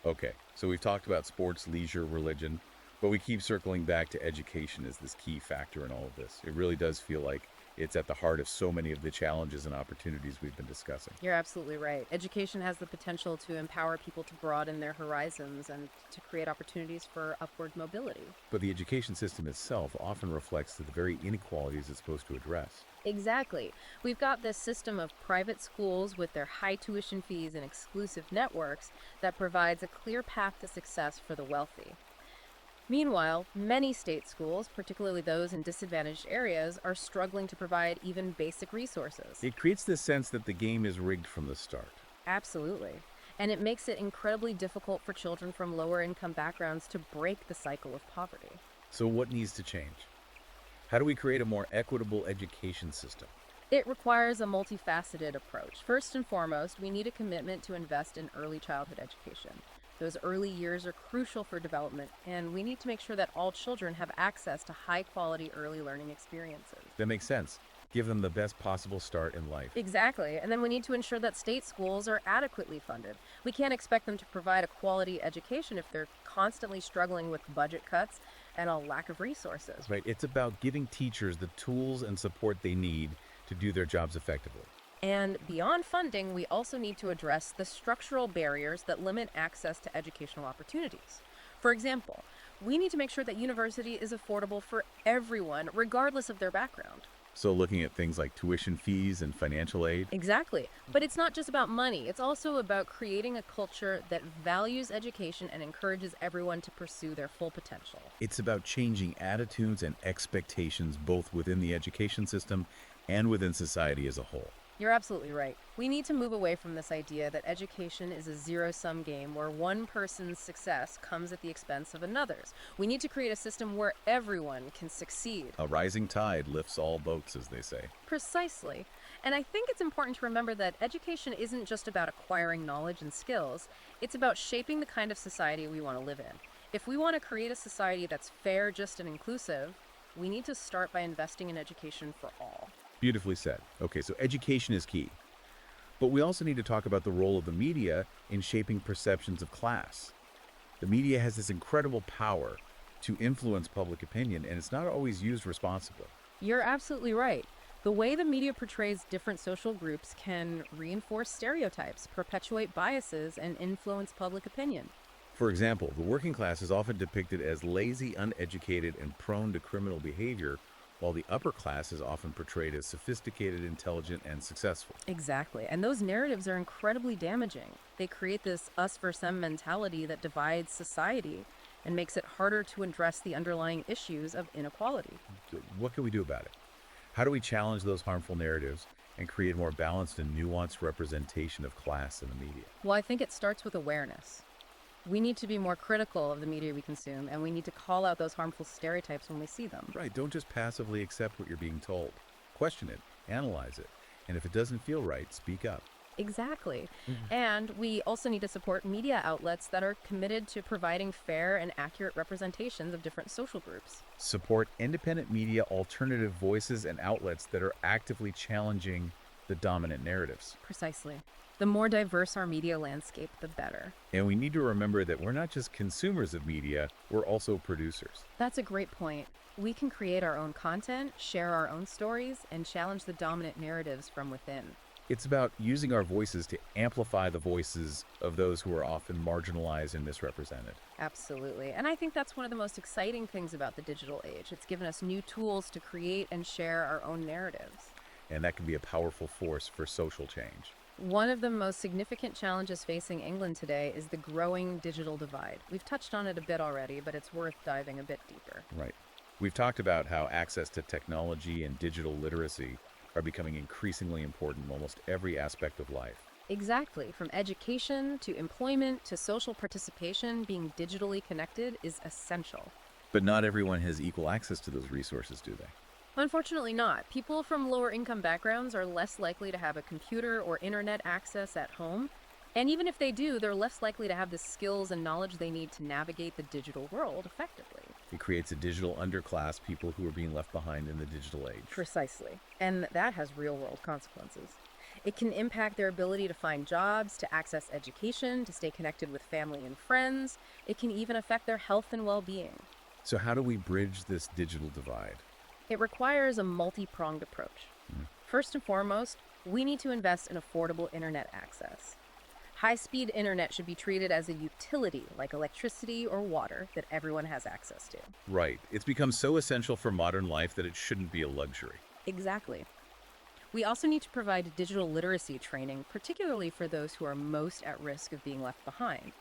Okay, so we've talked about sports, leisure, religion, but we keep circling back to education as this key factor in all of this. It really does feel like it's at the heart of so many of the challenges and opportunities we've been discussing. You're absolutely right. Education has the potential to empower people to broaden their horizons and to create opportunities for upward mobility. But the education system itself often reflects the very inequalities it's supposed to address. Exactly. We've got this system of private schools with their high tuition fees and exclusive networks that provides a clear path to success for the wealthy. Meanwhile, many state schools, particularly those in disadvantaged areas, are struggling to provide even basic resources. It creates this sense that the game is rigged from the start. Absolutely. And it makes it incredibly difficult for children from lower income backgrounds to break the cycle of poverty. So what needs to change? How do we create a more equitable education system? It requires a multifaceted approach. First and foremost, we need a commitment to invest in early childhood education. Those early years are crucial for development, and we need to make sure that all children have access to high-quality early learning experiences. That makes sense. Give them the best possible start in life. Exactly. And then we need to ensure that state schools are adequately funded. We can't expect them to provide a quality education if they're constantly struggling with budget cuts and a lack of resources. Right. It's about giving teachers the tools and support they need to do their jobs effectively. And beyond funding, we also need to address the structural barriers that limit access to educational opportunities. For example, we need to make sure that university is affordable for everyone, regardless of their background. So looking at things like tuition fees and financial aid. Exactly. But it's not just about money. It's also about creating a culture that values education and encourages everyone to pursue their full potential. It's about changing attitudes and expectations both within the education system and within society as a whole. You're absolutely right. We need to move away from this idea that education is a zero-sum game where one person's success comes at the expense of another's. We need to create a system where everyone can succeed. A rising tide lifts all boats, as they say. Precisely. And I think it's important to remember that education isn't just about acquiring knowledge and skills. It's about shaping the kind of society we want to live in. If we want to create a society that's fair, just, and inclusive, we need to start by investing in education for all. Beautifully said. Okay, so education is key. But we also need to talk about the role of the media in shaping perceptions of class. The media has this incredible power to influence public opinion, and it's not always used responsibly. You're absolutely right. The way the media portrays different social groups can reinforce stereotypes, perpetuate biases, and influence public opinion. For example, the working class is often depicted as lazy, uneducated, and prone to criminal behavior, while the upper class is often portrayed as sophisticated, intelligent, and successful. Exactly. And those narratives are incredibly damaging. They create this us versus them mentality that divides society and makes it harder to address the underlying issues of inequality. So what can we do about it? How do we challenge those harmful narratives and create a more balanced and nuanced representation of class in the media? Well, I think it starts with awareness. We need to be more critical of the media we consume, and we need to call out those harmful stereotypes when we see them. Right, don't just passively accept what you're being told. Question it, analyze it, and if it doesn't feel right, speak up. Exactly. And we also need to support media outlets that are committed to providing fair and accurate representations of different social groups. Support independent media, alternative voices, and outlets that are actively challenging the dominant narratives. Precisely. The more diverse our media landscape, the better. And we need to remember that we're not just consumers of media, we're also producers. That's a great point. We can create our own content, share our own stories, and challenge the dominant narratives from within. It's about using our voices to amplify the voices of those who are often marginalized and misrepresented. Absolutely. And I think that's one of the most exciting things about the digital age. It's given us new tools to create and share our own narratives. And that can be a powerful force for social change. One of the most significant challenges facing England today is the growing digital divide. We've touched on it a bit already, but it's worth diving a bit deeper. Right. We've talked about how access to technology and digital literacy are becoming increasingly important in almost every aspect of life. Exactly. From education to employment to social participation, being digitally connected is essential. But not everyone has equal access to those resources, do they? Unfortunately not. People from lower income backgrounds are less likely to have a computer or internet access at home. And even if they do, they're less likely to have the skills and knowledge they need to navigate the digital world effectively. It creates a digital underclass, people who are being left behind in the digital age. Precisely. And that has real world consequences. It can impact their ability to find jobs, to access education, to stay connected with family and friends. It can even affect their health and well being. So, how do we bridge this digital divide? It requires a multi-pronged approach. First and foremost, we need to invest in affordable internet access. High-speed internet should be treated as a utility like electricity or water that everyone has access to. Right. It's become so essential for modern life that it shouldn't be a luxury. Exactly. We also need to provide digital literacy training, particularly for those who are most at risk of being left behind.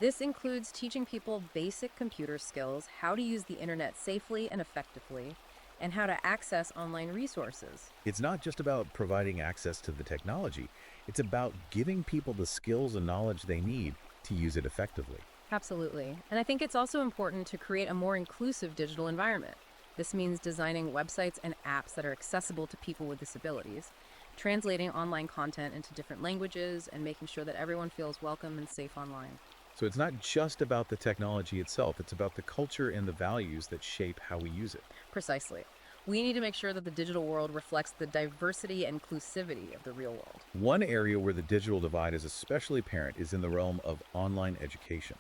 This includes teaching people basic computer skills, how to use the internet safely and effectively, and how to access online resources. It's not just about providing access to the technology, it's about giving people the skills and knowledge they need to use it effectively. Absolutely. And I think it's also important to create a more inclusive digital environment. This means designing websites and apps that are accessible to people with disabilities, translating online content into different languages, and making sure that everyone feels welcome and safe online. So it's not just about the technology itself, it's about the culture and the values that shape how we use it. Precisely. We need to make sure that the digital world reflects the diversity and inclusivity of the real world. One area where the digital divide is especially apparent is in the realm of online education.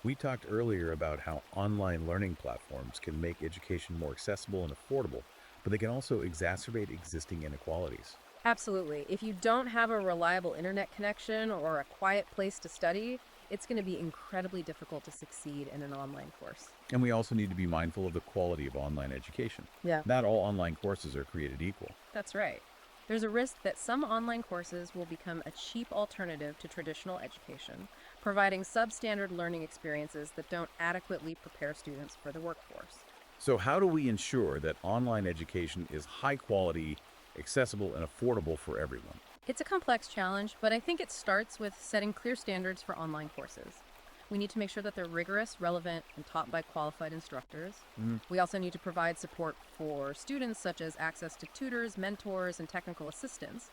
We talked earlier about how online learning platforms can make education more accessible and affordable, but they can also exacerbate existing inequalities. Absolutely. If you don't have a reliable internet connection or a quiet place to study, it's going to be incredibly difficult to succeed in an online course. And we also need to be mindful of the quality of online education. Yeah. Not all online courses are created equal. That's right. There's a risk that some online courses will become a cheap alternative to traditional education, providing substandard learning experiences that don't adequately prepare students for the workforce. So how do we ensure that online education is high quality, accessible, and affordable for everyone? It's a complex challenge, but I think it starts with setting clear standards for online courses. We need to make sure that they're rigorous, relevant, and taught by qualified instructors. We also need to provide support for students, such as access to tutors, mentors, and technical assistance.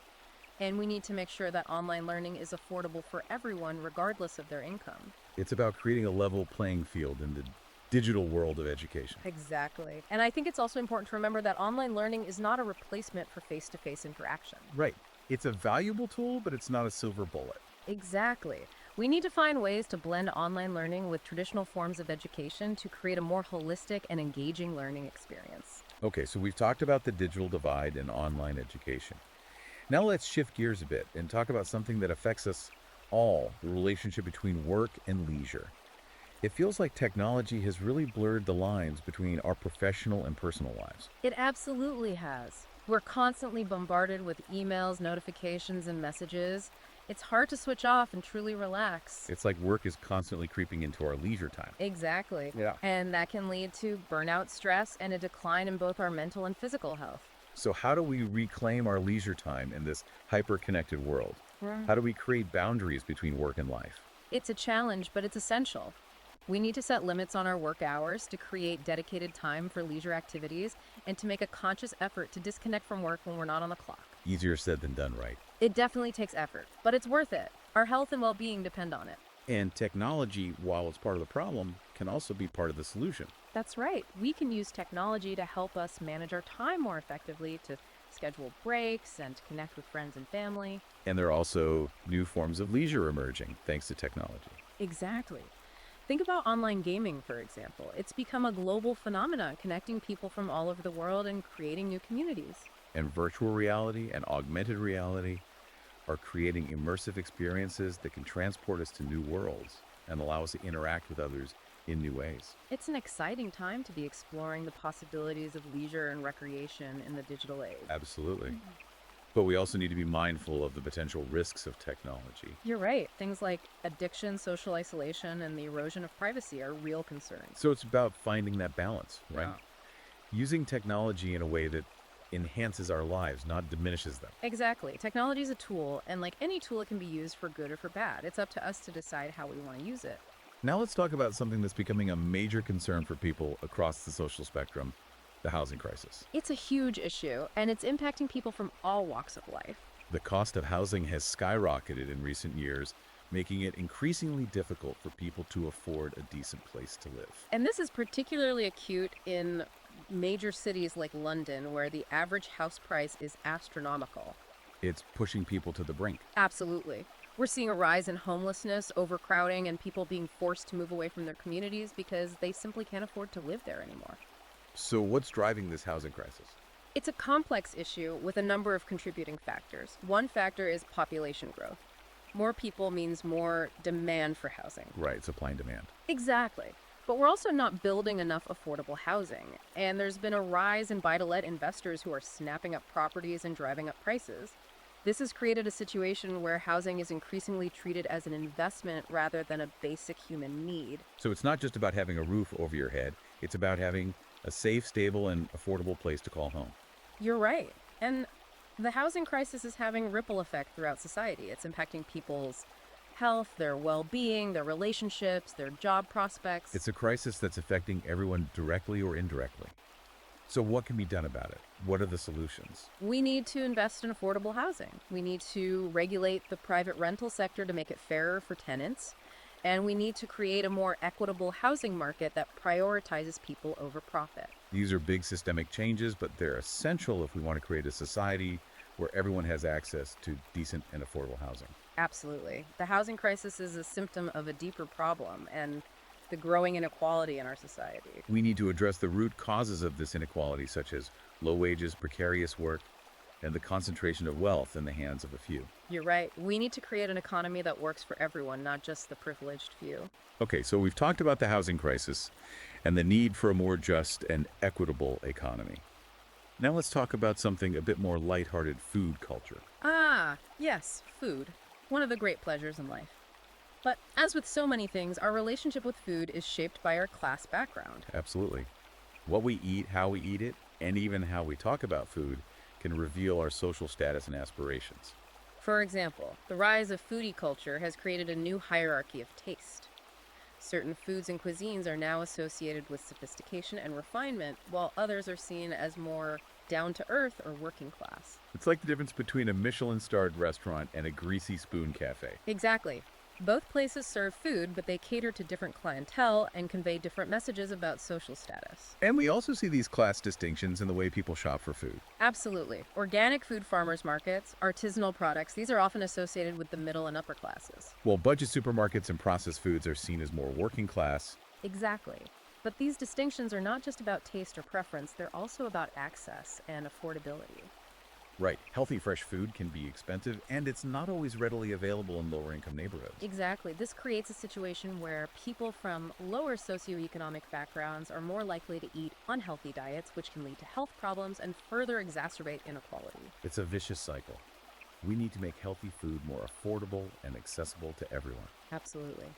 And we need to make sure that online learning is affordable for everyone, regardless of their income. It's about creating a level playing field in the digital world of education. Exactly. And I think it's also important to remember that online learning is not a replacement for face-to-face interaction. Right. It's a valuable tool, but it's not a silver bullet. Exactly. We need to find ways to blend online learning with traditional forms of education to create a more holistic and engaging learning experience. Okay, so we've talked about the digital divide and online education. Now let's shift gears a bit and talk about something that affects us all, the relationship between work and leisure. It feels like technology has really blurred the lines between our professional and personal lives. It absolutely has. We're constantly bombarded with emails, notifications, and messages. It's hard to switch off and truly relax. It's like work is constantly creeping into our leisure time. Exactly. Yeah. And that can lead to burnout, stress, and a decline in both our mental and physical health. So, how do we reclaim our leisure time in this hyper connected world? Right. How do we create boundaries between work and life? It's a challenge, but it's essential. We need to set limits on our work hours to create dedicated time for leisure activities and to make a conscious effort to disconnect from work when we're not on the clock. Easier said than done, right? It definitely takes effort, but it's worth it. Our health and well being depend on it. And technology, while it's part of the problem, can also be part of the solution. That's right. We can use technology to help us manage our time more effectively, to schedule breaks, and to connect with friends and family. And there are also new forms of leisure emerging thanks to technology. Exactly. Think about online gaming, for example. It's become a global phenomenon, connecting people from all over the world and creating new communities. And virtual reality and augmented reality are creating immersive experiences that can transport us to new worlds and allow us to interact with others in new ways. It's an exciting time to be exploring the possibilities of leisure and recreation in the digital age. Absolutely. But we also need to be mindful of the potential risks of technology. You're right. Things like addiction, social isolation, and the erosion of privacy are real concerns. So it's about finding that balance, right? Yeah. Using technology in a way that enhances our lives, not diminishes them. Exactly. Technology is a tool, and like any tool, it can be used for good or for bad. It's up to us to decide how we want to use it. Now let's talk about something that's becoming a major concern for people across the social spectrum, the housing crisis. It's a huge issue, and it's impacting people from all walks of life. The cost of housing has skyrocketed in recent years, making it increasingly difficult for people to afford a decent place to live. And this is particularly acute in major cities like London, where the average house price is astronomical. It's pushing people to the brink. Absolutely. We're seeing a rise in homelessness, overcrowding, and people being forced to move away from their communities because they simply can't afford to live there anymore. So what's driving this housing crisis? It's a complex issue with a number of contributing factors. One factor is population growth. More people means more demand for housing. Right, supply and demand. Exactly. But we're also not building enough affordable housing. And there's been a rise in buy-to-let investors who are snapping up properties and driving up prices. This has created a situation where housing is increasingly treated as an investment rather than a basic human need. So it's not just about having a roof over your head, it's about having a safe, stable, and affordable place to call home. You're right. And the housing crisis is having ripple effect throughout society. It's impacting people's health, their well-being, their relationships, their job prospects. It's a crisis that's affecting everyone directly or indirectly. So what can be done about it? What are the solutions? We need to invest in affordable housing. We need to regulate the private rental sector to make it fairer for tenants. And we need to create a more equitable housing market that prioritizes people over profit. These are big systemic changes, but they're essential if we want to create a society where everyone has access to decent and affordable housing. Absolutely. The housing crisis is a symptom of a deeper problem and the growing inequality in our society. We need to address the root causes of this inequality, such as low wages, precarious work, and the concentration of wealth in the hands of a few. You're right. We need to create an economy that works for everyone, not just the privileged few. Okay, so we've talked about the housing crisis and the need for a more just and equitable economy. Now let's talk about something a bit more lighthearted: food culture. Ah, yes, food. One of the great pleasures in life. But as with so many things, our relationship with food is shaped by our class background. Absolutely. What we eat, how we eat it, and even how we talk about food can reveal our social status and aspirations. For example, the rise of foodie culture has created a new hierarchy of taste. Certain foods and cuisines are now associated with sophistication and refinement, while others are seen as more down-to-earth or working class. It's like the difference between a Michelin-starred restaurant and a greasy spoon cafe. Exactly. Both places serve food, but they cater to different clientele and convey different messages about social status. And we also see these class distinctions in the way people shop for food. Absolutely. Organic food farmers markets, artisanal products, these are often associated with the middle and upper classes. While budget supermarkets and processed foods are seen as more working class. Exactly. But these distinctions are not just about taste or preference, they're also about access and affordability. Right. Healthy, fresh food can be expensive, and it's not always readily available in lower income neighborhoods. Exactly. This creates a situation where people from lower socioeconomic backgrounds are more likely to eat unhealthy diets, which can lead to health problems and further exacerbate inequality. It's a vicious cycle. We need to make healthy food more affordable and accessible to everyone. Absolutely.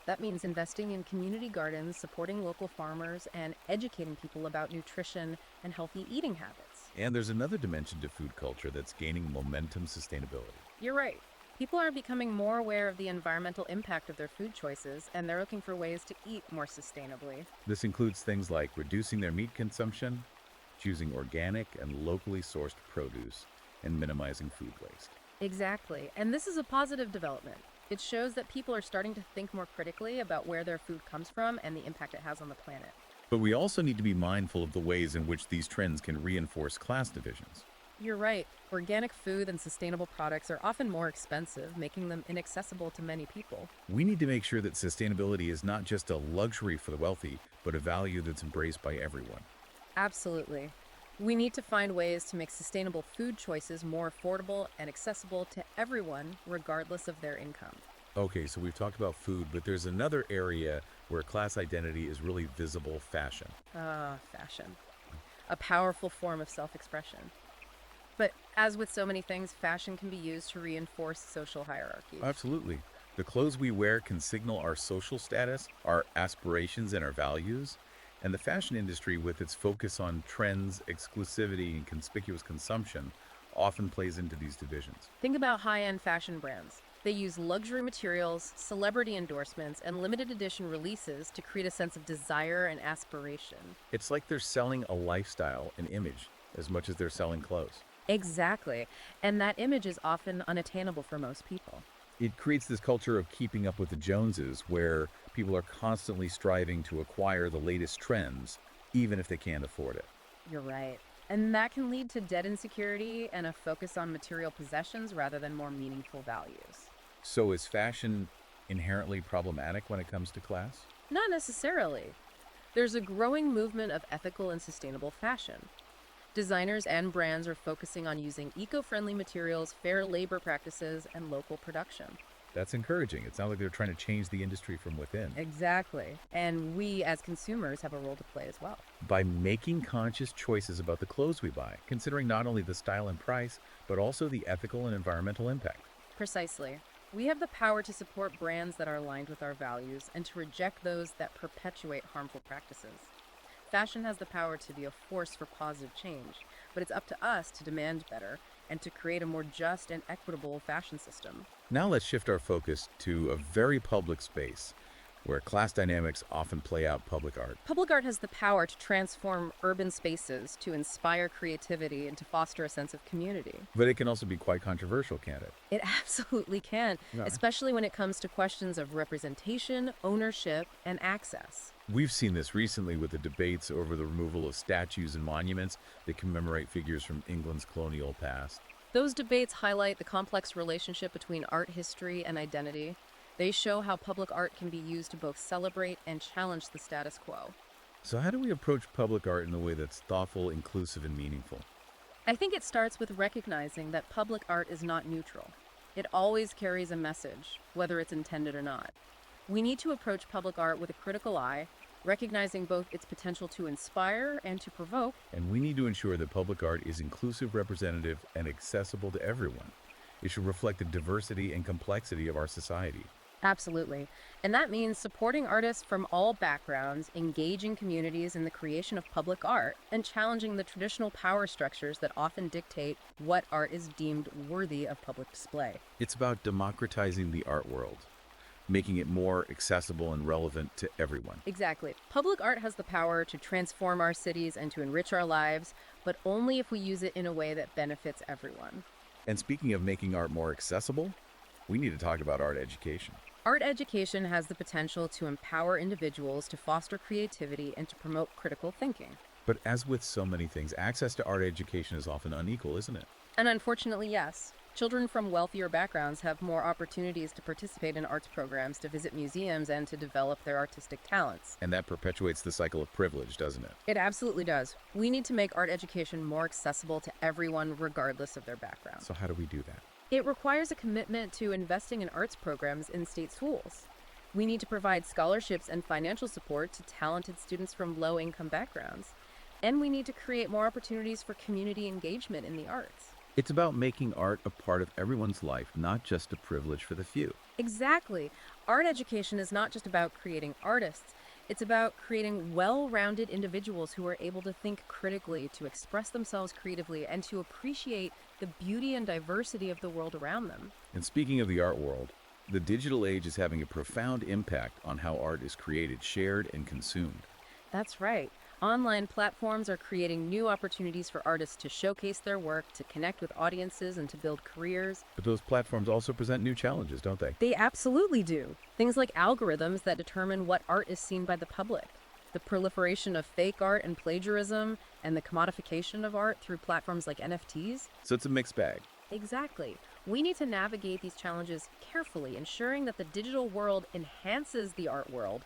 That means investing in community gardens, supporting local farmers, and educating people about nutrition and healthy eating habits. And there's another dimension to food culture that's gaining momentum: sustainability. You're right. People are becoming more aware of the environmental impact of their food choices, and they're looking for ways to eat more sustainably. This includes things like reducing their meat consumption, choosing organic and locally sourced produce, and minimizing food waste. Exactly. And this is a positive development. It shows that people are starting to think more critically about where their food comes from and the impact it has on the planet. But we also need to be mindful of the ways in which these trends can reinforce class divisions. You're right. Organic food and sustainable products are often more expensive, making them inaccessible to many people. We need to make sure that sustainability is not just a luxury for the wealthy, but a value that's embraced by everyone. Absolutely. We need to find ways to make sustainable food choices more affordable and accessible to everyone, regardless of their income. Okay, so we've talked about food, but there's another area where class identity is really visible: fashion. Ah, fashion. A powerful form of self expression. But as with so many things, fashion can be used to reinforce social hierarchy. Absolutely. The clothes we wear can signal our social status, our aspirations, and our values. And the fashion industry, with its focus on trends, exclusivity, and conspicuous consumption, often plays into these divisions. Think about high end fashion brands. They use luxury materials, celebrity endorsements, and limited edition releases to create a sense of desire and aspiration. It's like they're selling a lifestyle, an image, as much as they're selling clothes. Exactly. And that image is often unattainable for most people. It creates this culture of keeping up with the Joneses, where people are constantly striving to acquire the latest trends, even if they can't afford it. You're right. And that can lead to debt insecurity and a focus on material possessions rather than more meaningful values. So is fashion inherently problematic when it comes to class? Not necessarily. There's a growing movement of ethical and sustainable fashion. Designers and brands are focusing on using eco-friendly materials, fair labor practices, and local production. That's encouraging. It sounds like they're trying to change the industry from within. Exactly. And we as consumers have a role to play as well. By making conscious choices about the clothes we buy, considering not only the style and price, but also the ethical and environmental impact. Precisely. We have the power to support brands that are aligned with our values and to reject those that perpetuate harmful practices. Fashion has the power to be a force for positive change, but it's up to us to demand better and to create a more just and equitable fashion system. Now let's shift our focus to a very public space where class dynamics often play out: public art. Public art has the power to transform urban spaces, to inspire creativity, and to foster a sense of community. But it can also be quite controversial, can't it? It absolutely can, Yeah. especially when it comes to questions of representation, ownership, and access. We've seen this recently with the debates over the removal of statues and monuments that commemorate figures from England's colonial past. Those debates highlight the complex relationship between art history and identity. They show how public art can be used to both celebrate and challenge the status quo. So how do we approach public art in a way that's thoughtful, inclusive, and meaningful? I think it starts with recognizing that public art is not neutral. It always carries a message, whether it's intended or not. We need to approach public art with a critical eye, recognizing both its potential to inspire and to provoke. And we need to ensure that public art is inclusive, representative, and accessible to everyone. It should reflect the diversity and complexity of our society. Absolutely. And that means supporting artists from all backgrounds, engaging communities in the creation of public art, and challenging the traditional power structures that often dictate what art is deemed worthy of public display. It's about democratizing the art world, making it more accessible and relevant to everyone. Exactly. Public art has the power to transform our cities and to enrich our lives, but only if we use it in a way that benefits everyone. And speaking of making art more accessible, we need to talk about art education. Art education has the potential to empower individuals to foster creativity and to promote critical thinking. But as with so many things, access to art education is often unequal, isn't it? And unfortunately, yes. Children from wealthier backgrounds have more opportunities to participate in arts programs, to visit museums, and to develop their artistic talents. And that perpetuates the cycle of privilege, doesn't it? It absolutely does. We need to make art education more accessible to everyone, regardless of their background. So how do we do that? It requires a commitment to investing in arts programs in state schools. We need to provide scholarships and financial support to talented students from low-income backgrounds. And we need to create more opportunities for community engagement in the arts. It's about making art a part of everyone's life, not just a privilege for the few. Exactly. Art education is not just about creating artists. It's about creating well-rounded individuals who are able to think critically, to express themselves creatively, and to appreciate the beauty and diversity of the world around them. And speaking of the art world, the digital age is having a profound impact on how art is created, shared, and consumed. That's right. Online platforms are creating new opportunities for artists to showcase their work, to connect with audiences, and to build careers. But those platforms also present new challenges, don't they? They absolutely do. Things like algorithms that determine what art is seen by the public, the proliferation of fake art and plagiarism, and the commodification of art through platforms like NFTs. So it's a mixed bag. Exactly. We need to navigate these challenges carefully, ensuring that the digital world enhances the art world,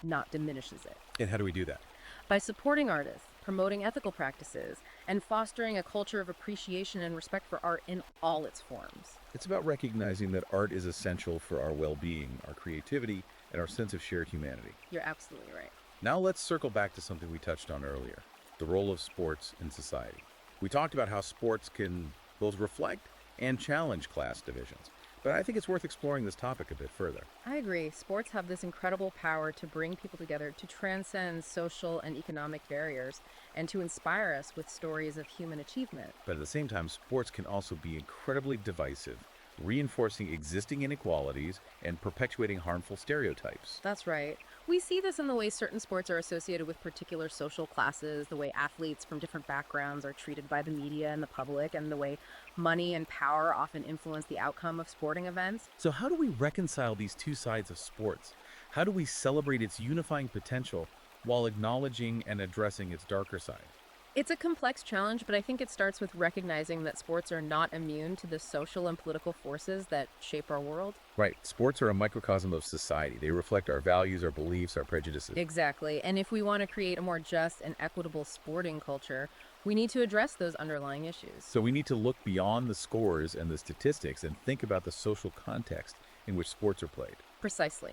not diminishes it. And how do we do that? By supporting artists, promoting ethical practices, and fostering a culture of appreciation and respect for art in all its forms. It's about recognizing that art is essential for our well-being, our creativity, and our sense of shared humanity. You're absolutely right. Now let's circle back to something we touched on earlier, the role of sports in society. We talked about how sports can both reflect and challenge class divisions, but I think it's worth exploring this topic a bit further. I agree. Sports have this incredible power to bring people together, to transcend social and economic barriers, and to inspire us with stories of human achievement. But at the same time, sports can also be incredibly divisive, reinforcing existing inequalities and perpetuating harmful stereotypes. That's right. We see this in the way certain sports are associated with particular social classes, the way athletes from different backgrounds are treated by the media and the public, and the way money and power often influence the outcome of sporting events. So how do we reconcile these two sides of sports? How do we celebrate its unifying potential while acknowledging and addressing its darker side? It's a complex challenge, but I think it starts with recognizing that sports are not immune to the social and political forces that shape our world. Right. Sports are a microcosm of society. They reflect our values, our beliefs, our prejudices. Exactly. And if we want to create a more just and equitable sporting culture, we need to address those underlying issues. So we need to look beyond the scores and the statistics and think about the social context in which sports are played. Precisely.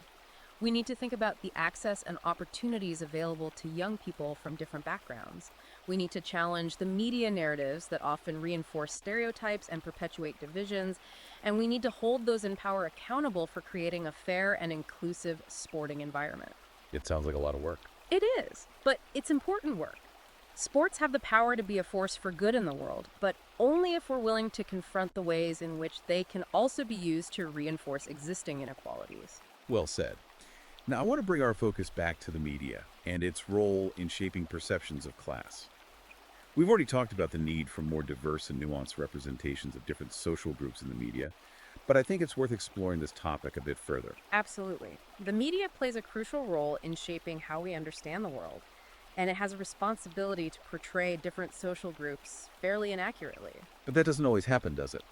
We need to think about the access and opportunities available to young people from different backgrounds. We need to challenge the media narratives that often reinforce stereotypes and perpetuate divisions, and we need to hold those in power accountable for creating a fair and inclusive sporting environment. It sounds like a lot of work. It is, but it's important work. Sports have the power to be a force for good in the world, but only if we're willing to confront the ways in which they can also be used to reinforce existing inequalities. Well said. Now, I want to bring our focus back to the media and its role in shaping perceptions of class. We've already talked about the need for more diverse and nuanced representations of different social groups in the media, but I think it's worth exploring this topic a bit further. Absolutely. The media plays a crucial role in shaping how we understand the world, and it has a responsibility to portray different social groups fairly and accurately. But that doesn't always happen, does it?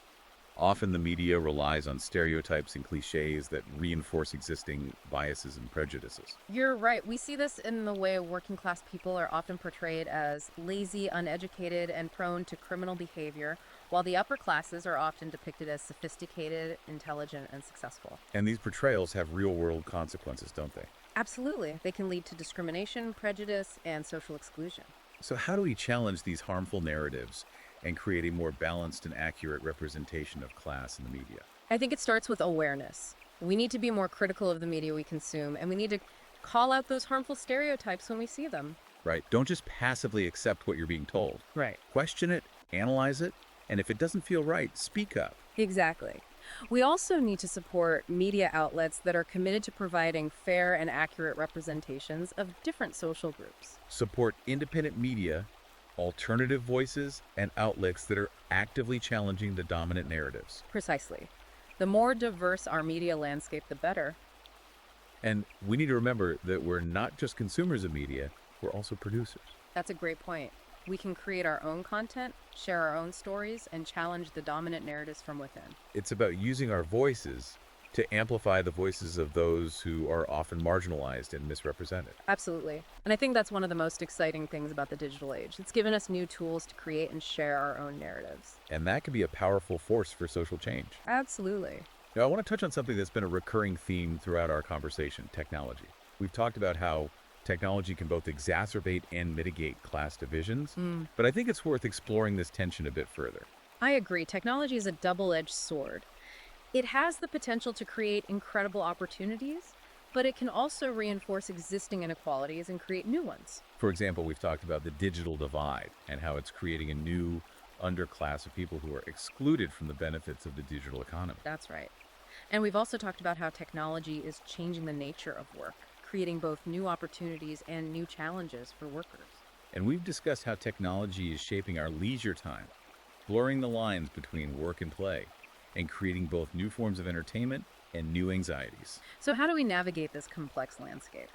Often the media relies on stereotypes and cliches that reinforce existing biases and prejudices. You're right. We see this in the way working class people are often portrayed as lazy, uneducated, and prone to criminal behavior, while the upper classes are often depicted as sophisticated, intelligent, and successful. And these portrayals have real-world consequences, don't they? Absolutely. They can lead to discrimination, prejudice, and social exclusion. So how do we challenge these harmful narratives and create a more balanced and accurate representation of class in the media? I think it starts with awareness. We need to be more critical of the media we consume, and we need to call out those harmful stereotypes when we see them. Right? Don't just passively accept what you're being told. Right. Question it, analyze it, and if it doesn't feel right, speak up. Exactly. We also need to support media outlets that are committed to providing fair and accurate representations of different social groups. Support independent media, alternative voices, and outlets that are actively challenging the dominant narratives. Precisely. The more diverse our media landscape, the better. And we need to remember that we're not just consumers of media, we're also producers. That's a great point. We can create our own content, share our own stories, and challenge the dominant narratives from within. It's about using our voices to amplify the voices of those who are often marginalized and misrepresented. Absolutely. And I think that's one of the most exciting things about the digital age. It's given us new tools to create and share our own narratives. And that can be a powerful force for social change. Absolutely. Now, I want to touch on something that's been a recurring theme throughout our conversation, technology. We've talked about how technology can both exacerbate and mitigate class divisions, but I think it's worth exploring this tension a bit further. I agree. Technology is a double-edged sword. It has the potential to create incredible opportunities, but it can also reinforce existing inequalities and create new ones. For example, we've talked about the digital divide and how it's creating a new underclass of people who are excluded from the benefits of the digital economy. That's right. And we've also talked about how technology is changing the nature of work, creating both new opportunities and new challenges for workers. And we've discussed how technology is shaping our leisure time, blurring the lines between work and play, and creating both new forms of entertainment and new anxieties. So, how do we navigate this complex landscape?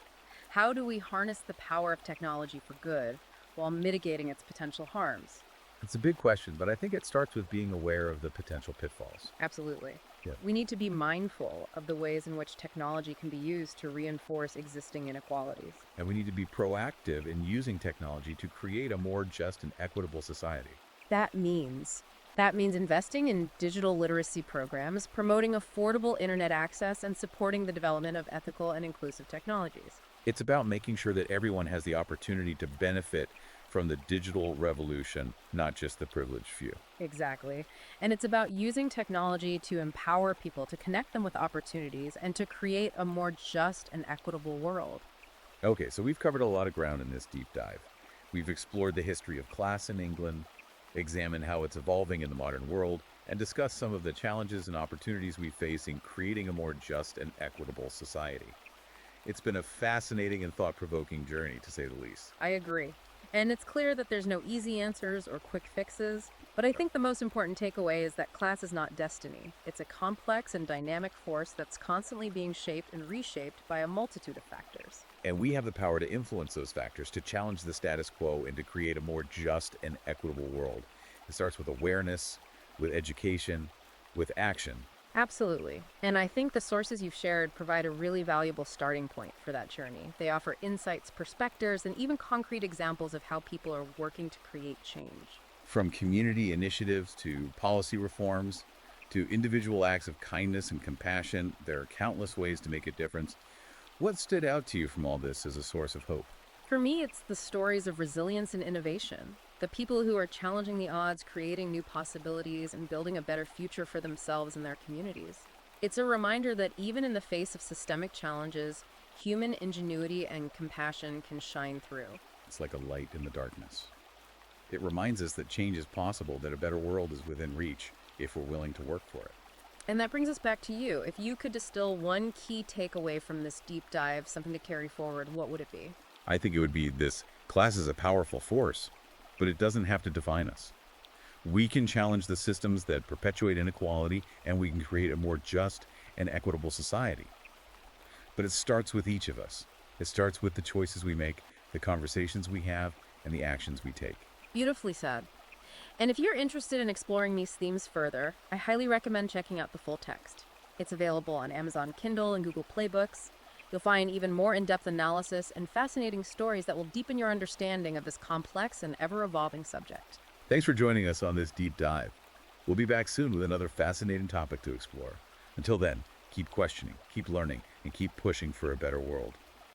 How do we harness the power of technology for good while mitigating its potential harms? It's a big question, but I think it starts with being aware of the potential pitfalls. Absolutely. Yeah. We need to be mindful of the ways in which technology can be used to reinforce existing inequalities. And we need to be proactive in using technology to create a more just and equitable society. That means investing in digital literacy programs, promoting affordable internet access, and supporting the development of ethical and inclusive technologies. It's about making sure that everyone has the opportunity to benefit from the digital revolution, not just the privileged few. Exactly. And it's about using technology to empower people, to connect them with opportunities, and to create a more just and equitable world. Okay, so we've covered a lot of ground in this deep dive. We've explored the history of class in England, examined how it's evolving in the modern world, and discussed some of the challenges and opportunities we face in creating a more just and equitable society. It's been a fascinating and thought-provoking journey, to say the least. I agree. And it's clear that there's no easy answers or quick fixes, but I think the most important takeaway is that class is not destiny. It's a complex and dynamic force that's constantly being shaped and reshaped by a multitude of factors. And we have the power to influence those factors, to challenge the status quo, and to create a more just and equitable world. It starts with awareness, with education, with action. Absolutely. And I think the sources you've shared provide a really valuable starting point for that journey. They offer insights, perspectives, and even concrete examples of how people are working to create change. From community initiatives to policy reforms to individual acts of kindness and compassion, there are countless ways to make a difference. What stood out to you from all this as a source of hope? For me, it's the stories of resilience and innovation. The people who are challenging the odds, creating new possibilities, and building a better future for themselves and their communities. It's a reminder that even in the face of systemic challenges, human ingenuity and compassion can shine through. It's like a light in the darkness. It reminds us that change is possible, that a better world is within reach if we're willing to work for it. And that brings us back to you. If you could distill one key takeaway from this deep dive, something to carry forward, what would it be? I think it would be this: class is a powerful force, but it doesn't have to define us. We can challenge the systems that perpetuate inequality, and we can create a more just and equitable society. But it starts with each of us. It starts with the choices we make, the conversations we have, and the actions we take. Beautifully said. And if you're interested in exploring these themes further, I highly recommend checking out the full text. It's available on Amazon Kindle and Google Play Books. You'll find even more in-depth analysis and fascinating stories that will deepen your understanding of this complex and ever-evolving subject. Thanks for joining us on this deep dive. We'll be back soon with another fascinating topic to explore. Until then, keep questioning, keep learning, and keep pushing for a better world.